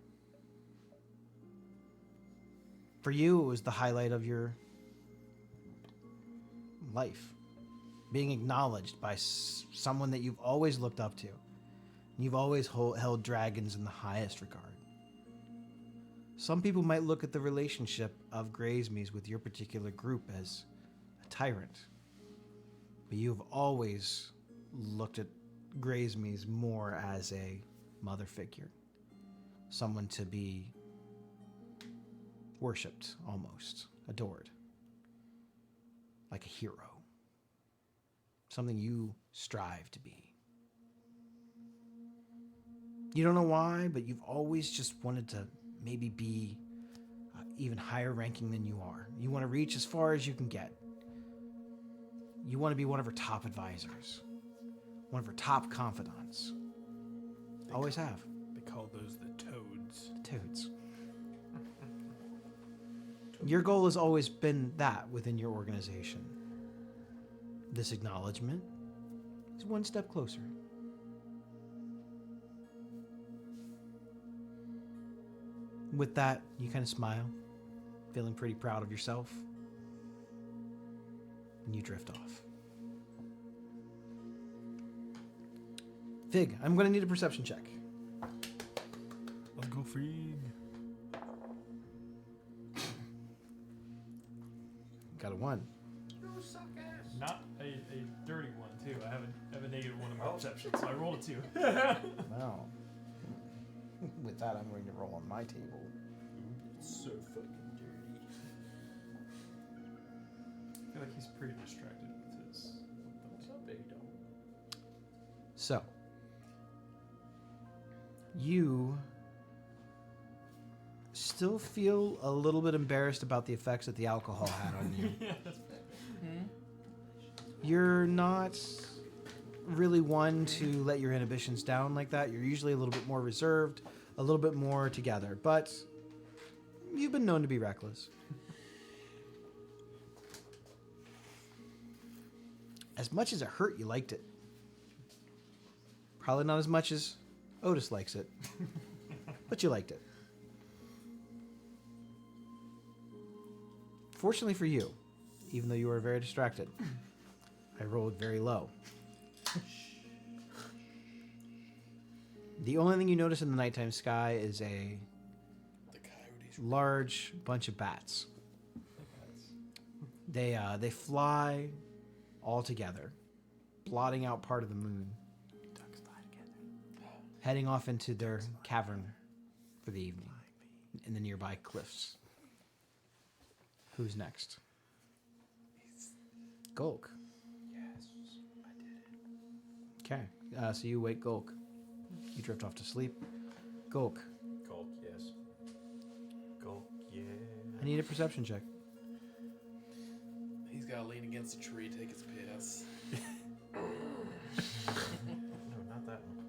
For you, it was the highlight of your life. Being acknowledged by someone that you've always looked up to. You've always held dragons in the highest regard. Some people might look at the relationship of Graysmees with your particular group as a tyrant. But you've always looked at Graysmees more as a mother figure. Someone to be worshipped, almost. Adored. Like a hero. Something you strive to be. You don't know why, but you've always just wanted to maybe be even higher ranking than you are. You want to reach as far as you can get. You want to be one of her top advisors. One of her top confidants. Always have. They call those the toads. The toads. Your goal has always been that within your organization. This acknowledgement is one step closer. With that, you kind of smile, feeling pretty proud of yourself, and you drift off. Fig, I'm going to need a perception check. Let's go Fig. Got a 1. Not a dirty one, too. I have a negative one in my perception, so I rolled a 2. Wow. With that, I'm going to roll on my table. So fucking dirty. I feel like he's pretty distracted with his. What's up, baby doll? So, you still feel a little bit embarrassed about the effects that the alcohol had on you. Yeah, that's fair. You're not really one to let your inhibitions down like that. You're usually a little bit more reserved, a little bit more together, but you've been known to be reckless. As much as it hurt, you liked it. Probably not as much as Otis likes it, but you liked it. Fortunately for you, even though you were very distracted, I rolled very low. The only thing you notice in the nighttime sky is a The coyotes. large bunch of bats. They fly all together, blotting out part of the moon, heading off into their cavern for the evening in the nearby cliffs. Who's next? Gulk. Yes, I did it. Okay, so you wake Gulk. You drift off to sleep. Gulk, Gulk, yes. Gulk, yeah. I need a perception check. He's got to lean against a tree, take his piss. No, not that one.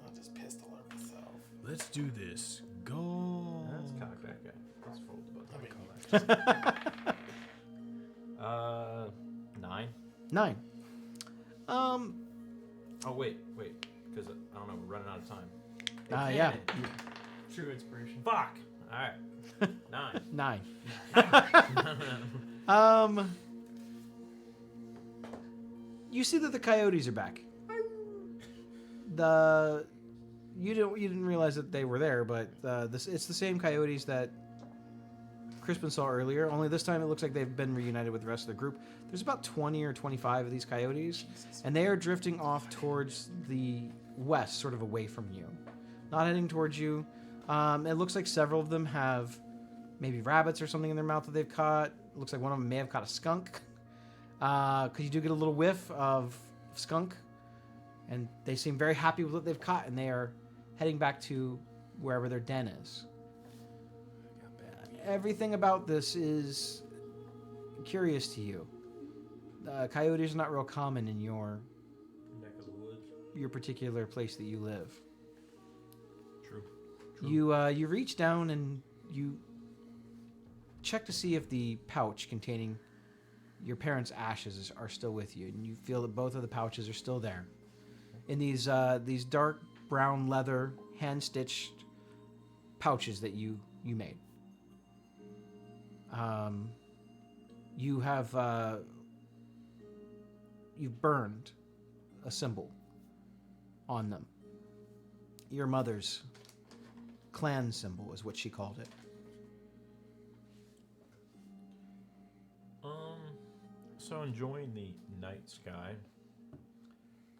I'll just pistol her myself. Let's do this. Go. That's cocked, that guy. That's fold about I mean, 9. 9. Oh, wait. Because, I don't know, we're running out of time. Yeah. True inspiration. Fuck! Alright. 9. 9. You see that the coyotes are back. You didn't realize that they were there, but it's the same coyotes that Crispin saw earlier. Only this time it looks like they've been reunited with the rest of the group. There's about 20 or 25 of these coyotes, and they are drifting off towards the west, sort of away from you, not heading towards you. It looks like several of them have maybe rabbits or something in their mouth that they've caught. It looks like one of them may have caught a skunk, because you do get a little whiff of skunk, and they seem very happy with what they've caught, and they are heading back to wherever their den is. Everything about this is curious to you. Coyotes are not real common in your particular place that you live. True. You reach down and you check to see if the pouch containing your parents' ashes are still with you, and you feel that both of the pouches are still there. In these dark brown leather hand-stitched pouches that you made. You have you've burned a symbol on them. Your mother's clan symbol is what she called it. So enjoying the night sky.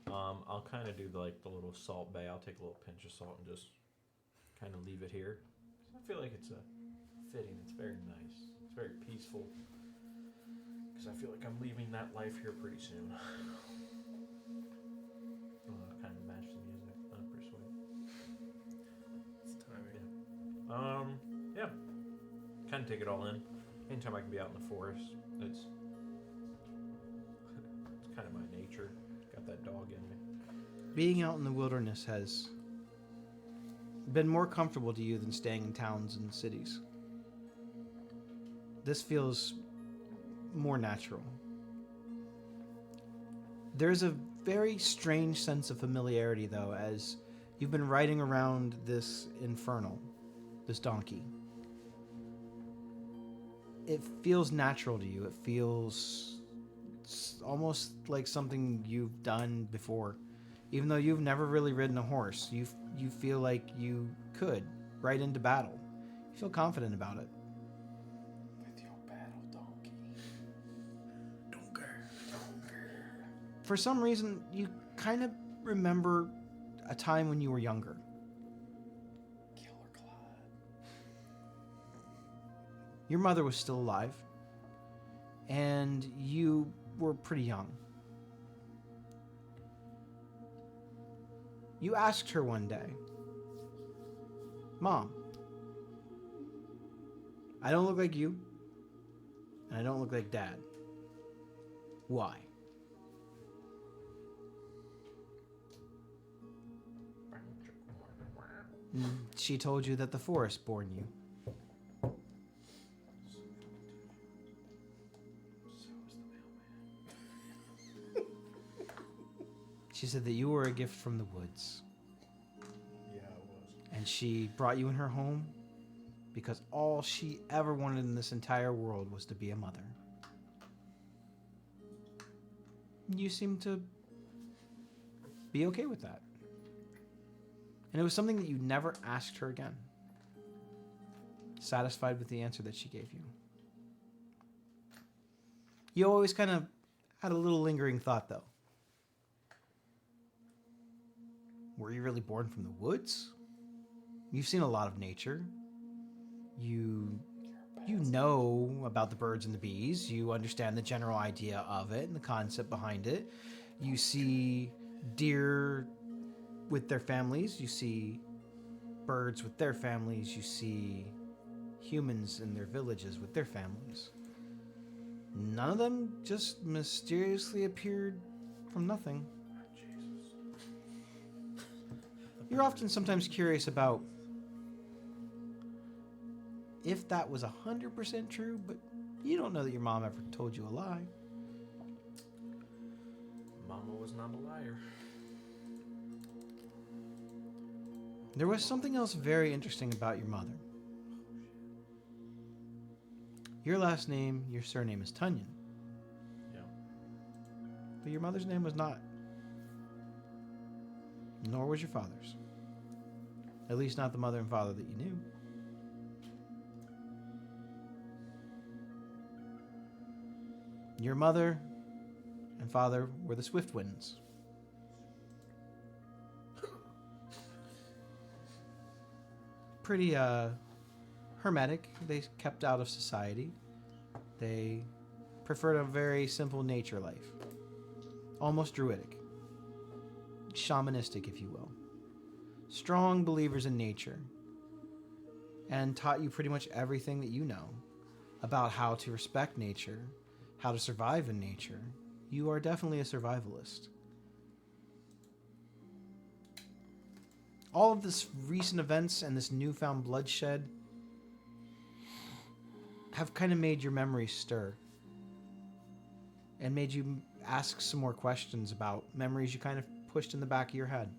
I'll kind of do the little salt bay. I'll take a little pinch of salt and just kind of leave it here. I feel like it's fitting. It's very nice. It's very peaceful. Because I feel like I'm leaving that life here pretty soon. Kind of match the music. Pretty sweet. It's timing. Yeah. Kind of take it all in. Anytime I can be out in the forest, it's kind of my nature. Got that dog in me. Being out in the wilderness has been more comfortable to you than staying in towns and cities. This feels more natural. There's a very strange sense of familiarity, though, as you've been riding around this infernal, this donkey. It feels natural to you. It feels almost like something you've done before. Even though you've never really ridden a horse, you feel like you could ride into battle. You feel confident about it. With your battle donkey. For some reason, you kind of remember a time when you were younger. Killer Clyde. Your mother was still alive, and you were pretty young. You asked her one day, "Mom, I don't look like you, and I don't look like Dad. Why?" She told you that the forest born you. She said that you were a gift from the woods. Yeah, it was. And she brought you in her home because all she ever wanted in this entire world was to be a mother. You seem to be okay with that. And it was something that you never asked her again. Satisfied with the answer that she gave you. You always kind of had a little lingering thought, though. Were you really born from the woods? You've seen a lot of nature. You know about the birds and the bees. You understand the general idea of it and the concept behind it. You see deer with their families. You see birds with their families. You see humans in their villages with their families. None of them just mysteriously appeared from nothing. You're often sometimes curious about if that was 100% true, but you don't know that your mom ever told you a lie. Mama was not a liar. There was something else very interesting about your mother. Your last name, your surname is Tunyon. Yeah. But your mother's name was not. Nor was your father's. At least not the mother and father that you knew. Your mother and father were the Swiftwinds. Pretty hermetic. They kept out of society. They preferred a very simple nature life. Almost druidic. Shamanistic, if you will. strong believers in nature and taught you pretty much everything that you know about how to respect nature, how to survive in nature. You are definitely a survivalist. All of this recent events and this newfound bloodshed have kind of made your memories stir and made you ask some more questions about memories you kind of pushed in the back of your head.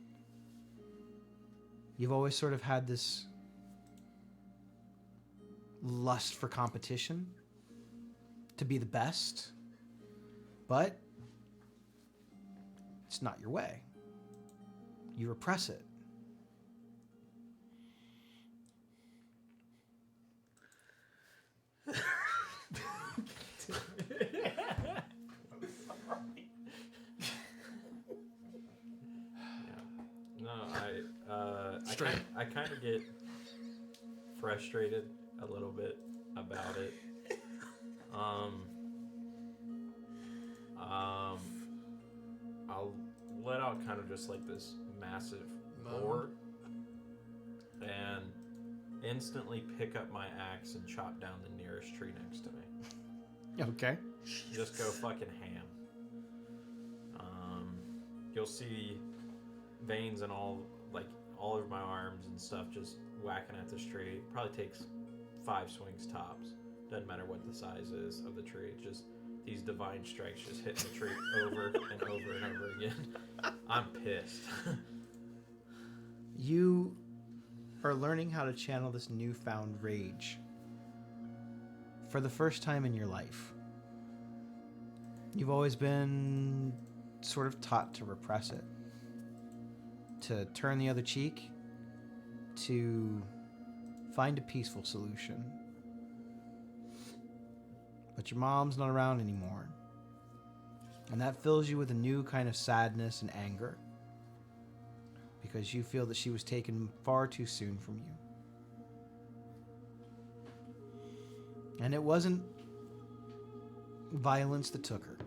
You've always sort of had this lust for competition, to be the best, but it's not your way. You repress it. I kind of get frustrated a little bit about it. I'll let out kind of just like this massive roar and instantly pick up my axe and chop down the nearest tree next to me. Okay. Just go fucking ham. You'll see veins and all over my arms and stuff just whacking at this tree. It probably takes 5 swings tops. Doesn't matter what the size is of the tree. It's just these divine strikes just hitting the tree over and over and over again. I'm pissed. You are learning how to channel this newfound rage for the first time in your life. You've always been sort of taught to repress it, to turn the other cheek, to find a peaceful solution. But your mom's not around anymore. And that fills you with a new kind of sadness and anger, because you feel that she was taken far too soon from you. And it wasn't violence that took her.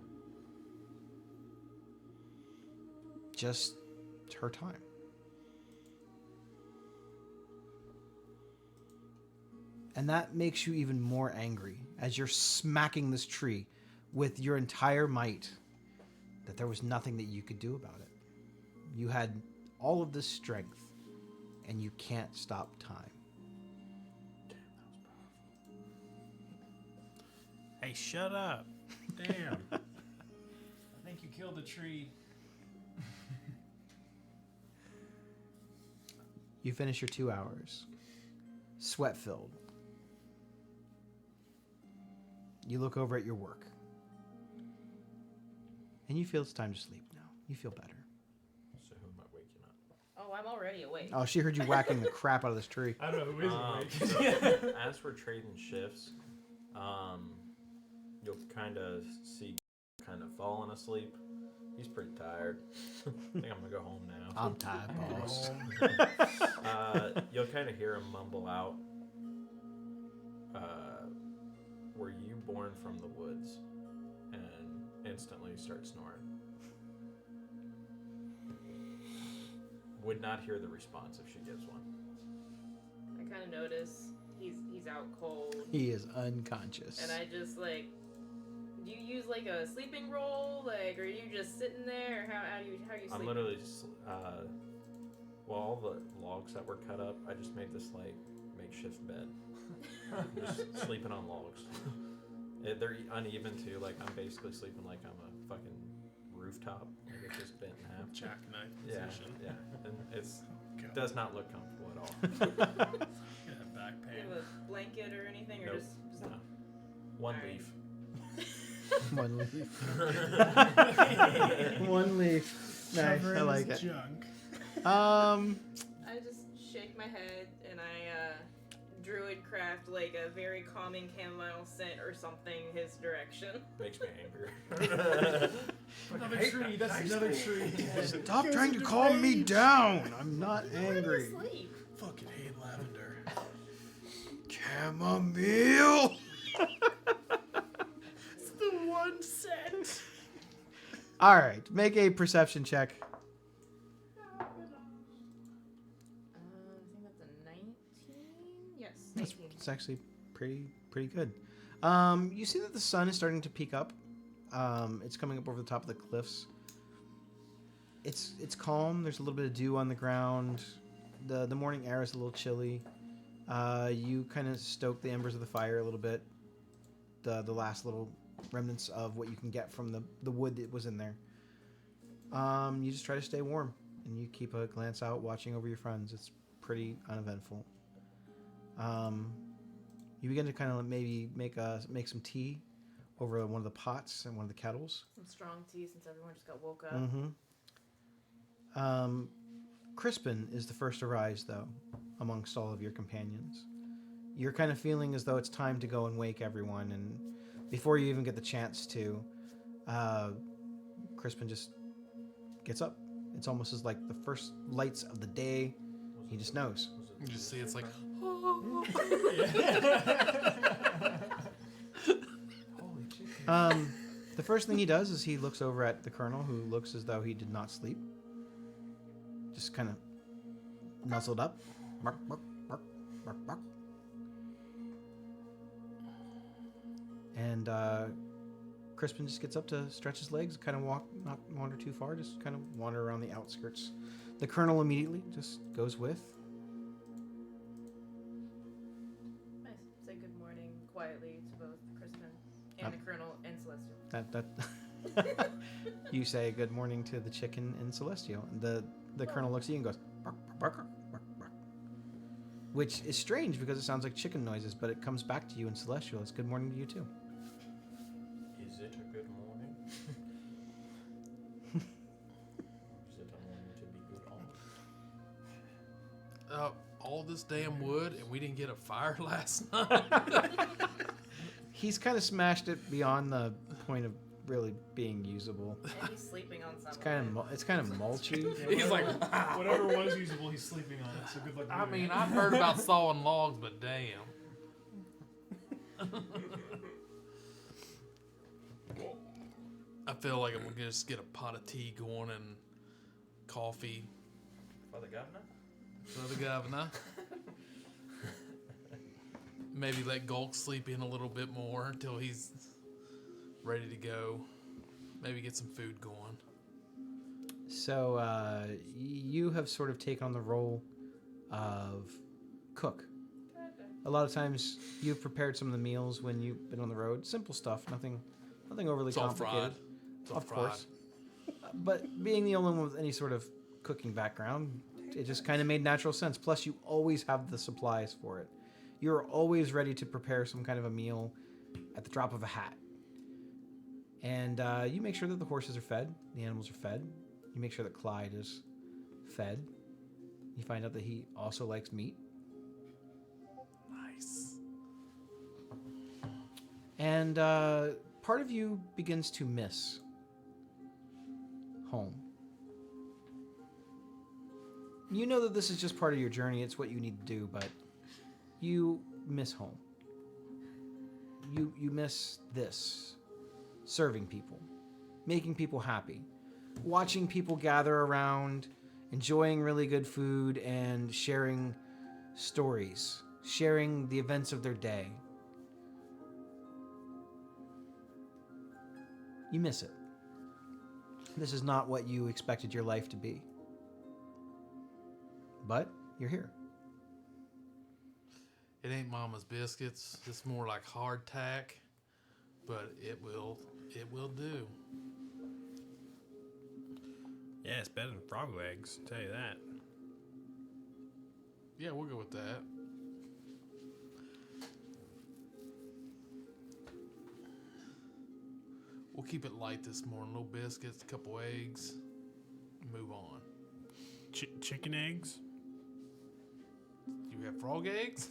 Just her time. And that makes you even more angry as you're smacking this tree with your entire might, that there was nothing that you could do about it. You had all of this strength, and you can't stop time. Damn, that was powerful. Hey, shut up. Damn. I think you killed the tree. You finish your 2 hours, sweat-filled. You look over at your work, and you feel it's time to sleep now. You feel better. So who am I waking up? Oh, I'm already awake. Oh, she heard you whacking the crap out of this tree. I don't know who is awake. So as we're trading shifts, you'll kind of see kind of falling asleep. He's pretty tired. I think I'm gonna go home now. I'm tired, boss. You'll kind of hear him mumble out, were you born from the woods? And instantly start snoring. Would not hear the response if she gives one. I kind of notice he's out cold, He is unconscious. and I just like, do you use like a sleeping roll, like, or are you just sitting there? Or how do you sleep? I'm literally just, well, all the logs that were cut up, I just made this like makeshift bed. Just sleeping on logs. They're uneven too. Like I'm basically sleeping like I'm a fucking rooftop. Like it's just bent in half. Jackknife Yeah, position. yeah, and it God. does not look comfortable at all. Yeah, back Do you pain. have a blanket or anything, or Nope. just No. One Alright. leaf. One leaf. One leaf. Nice. Cover I in like his it. junk. I just shake my head and I druid craft like a very calming chamomile scent or something his direction. Makes me angry. Another tree. That's another tree. Stop trying to calm me down. I'm not angry. Sleep. Fucking hate lavender. Chamomile. It's the one scent. All right, make a perception check. actually pretty good. You see that the sun is starting to peak up. It's coming up over the top of the cliffs. It's calm. There's a little bit of dew on the ground. The morning air is a little chilly. You kind of stoke the embers of the fire a little bit. The last little remnants of what you can get from the wood that was in there. You just try to stay warm, and you keep a glance out, watching over your friends. It's pretty uneventful. You begin to kind of maybe make some tea over one of the pots and one of the kettles. Some strong tea since everyone just got woke up. Mm-hmm. Crispin is the first to rise, though, amongst all of your companions. You're kind of feeling as though it's time to go and wake everyone, and before you even get the chance to, Crispin just gets up. It's almost as like the first lights of the day. He just knows. You just see it's like, Holy chicken. The first thing he does is he looks over at the colonel, who looks as though he did not sleep. Just kind of nuzzled up. Bark, bark, bark, bark, bark. And Crispin just gets up to stretch his legs, kind of walk, not wander too far, just kind of wander around the outskirts. The colonel immediately just goes with. Nice. Say good morning quietly to both Crispin and the Colonel and Celestial. That you say good morning to the chicken and Celestial. And the colonel looks at you and goes, bark, bark, bark, bark, bark. Which is strange because it sounds like chicken noises, but it comes back to you in Celestial. It's good morning to you too. Is it a good morning? Is it a morning to be good on? all this damn wood, and we didn't get a fire last night. He's kind of smashed it beyond the point of really being usable. And he's sleeping on some. It's kind of mulchy. He's like, Whatever was usable, he's sleeping on it. So good luck. I moving mean, it. I've heard about sawing logs, but damn. I feel like I'm gonna just get a pot of tea going and coffee For the governor? for the governor. Maybe let Gulk sleep in a little bit more until he's ready to go. Maybe get some food going. So you have sort of taken on the role of cook. A lot of times you've prepared some of the meals when you've been on the road. Simple stuff, nothing overly It's all complicated. fried. It's all Of fried. course. But being the only one with any sort of cooking background, it just kind of made natural sense. Plus, you always have the supplies for it. You're always ready to prepare some kind of a meal at the drop of a hat. And you make sure that the horses are fed, the animals are fed. You make sure that Clyde is fed. You find out that he also likes meat. Nice. And part of you begins to miss home. You know that this is just part of your journey. It's what you need to do, but you miss home. You miss this. Serving people. Making people happy. Watching people gather around, enjoying really good food, and sharing stories. Sharing the events of their day. You miss it. This is not what you expected your life to be. But you're here. It ain't mama's biscuits. It's more like hardtack, but it will do. Yeah, it's better than frog legs, I'll tell you that. Yeah, we'll go with that. We'll keep it light this morning. Little biscuits, a couple eggs, move on. Chicken eggs? You have frog eggs?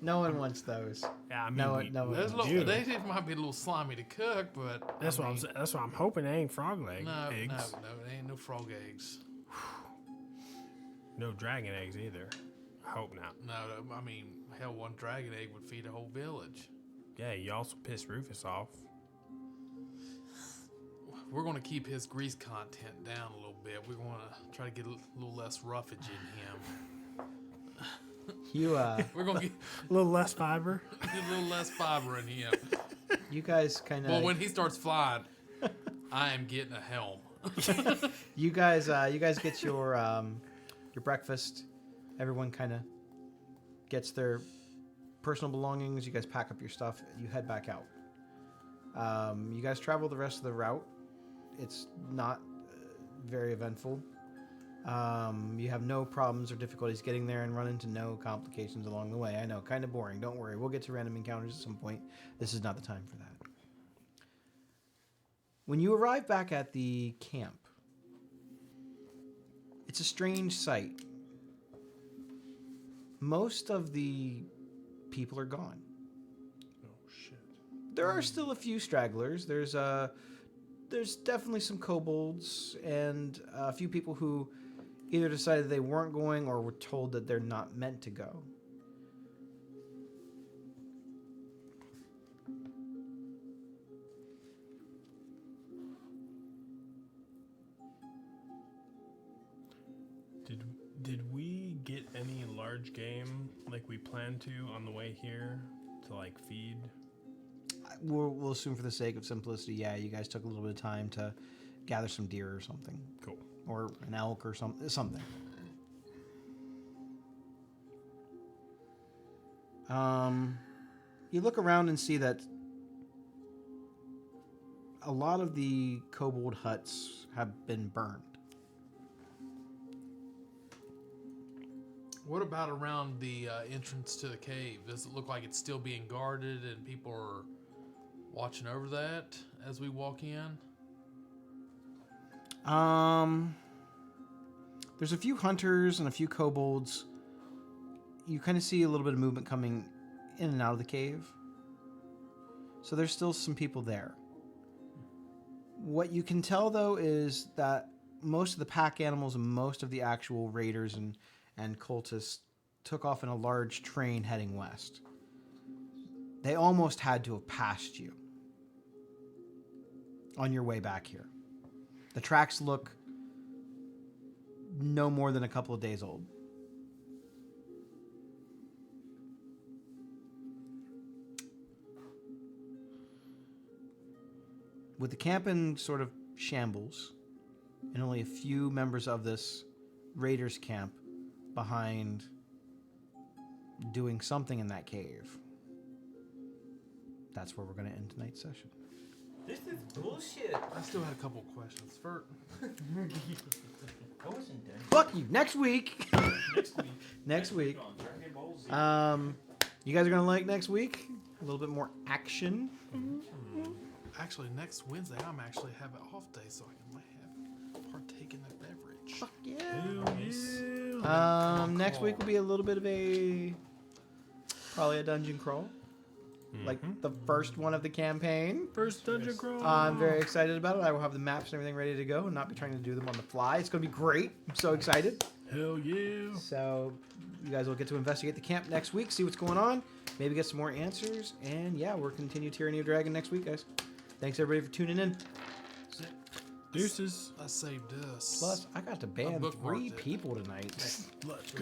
No one wants those. Yeah, I mean, No, we, no, we Those do. They might be a little slimy to cook, but That's what I'm hoping. They ain't frog leg no, eggs. no, it ain't no frog eggs. No dragon eggs either. I hope not. No, I mean, hell, one dragon egg would feed a whole village. Yeah, you also pissed Rufus off. We're going to keep his grease content down a little bit. We're going to try to get a little less roughage in him. We're gonna get A little less fiber. a little less fiber in him. you guys kind Well, of when he starts flying, I am getting a helm. you guys get your breakfast. Everyone kind of gets their personal belongings. You guys pack up your stuff. You head back out. You guys travel the rest of the route. It's not very eventful. You have no problems or difficulties getting there and run into no complications along the way. I know, kind of boring. Don't worry. We'll get to random encounters at some point. This is not the time for that. When you arrive back at the camp, it's a strange sight. Most of the people are gone. Oh shit. There are still a few stragglers. There's definitely some kobolds and a few people who either decided they weren't going or were told that they're not meant to go. Did we get any large game like we planned to on the way here to like feed? We'll assume for the sake of simplicity, yeah, you guys took a little bit of time to gather some deer or something. Cool. Or an elk or something. You look around and see that a lot of the kobold huts have been burned. What about around the entrance to the cave? Does it look like it's still being guarded and people are watching over that as we walk in? There's a few hunters and a few kobolds. You kind of see a little bit of movement coming in and out of the cave. So there's still some people there. What you can tell, though, is that most of the pack animals and most of the actual raiders and cultists took off in a large train heading west. They almost had to have passed you on your way back here. The tracks look no more than a couple of days old. With the camp in sort of shambles, and only a few members of this raiders camp behind doing something in that cave, that's where we're going to end tonight's session. This is bullshit. I still had a couple questions. For I wasn't done. Fuck you. Next week. Next week. Next week. On Dragon Ball Z. You guys are going to like next week? A little bit more action. actually, next Wednesday, I'm actually have an off day, so I can have partake in the beverage. Fuck yeah. Hell yeah. Next week will be a little bit of probably a dungeon crawl. Like the first one of the campaign. First dungeon crawl. I'm very excited about it. I will have the maps and everything ready to go and not be trying to do them on the fly. It's going to be great. I'm so excited. Hell yeah. So you guys will get to investigate the camp next week, see what's going on, maybe get some more answers. And yeah, we'll continue Tyranny of Dragon next week, guys. Thanks everybody for tuning in. Deuces. I saved this. Plus, I got to ban bookmarked 3 it. people tonight. Let's go.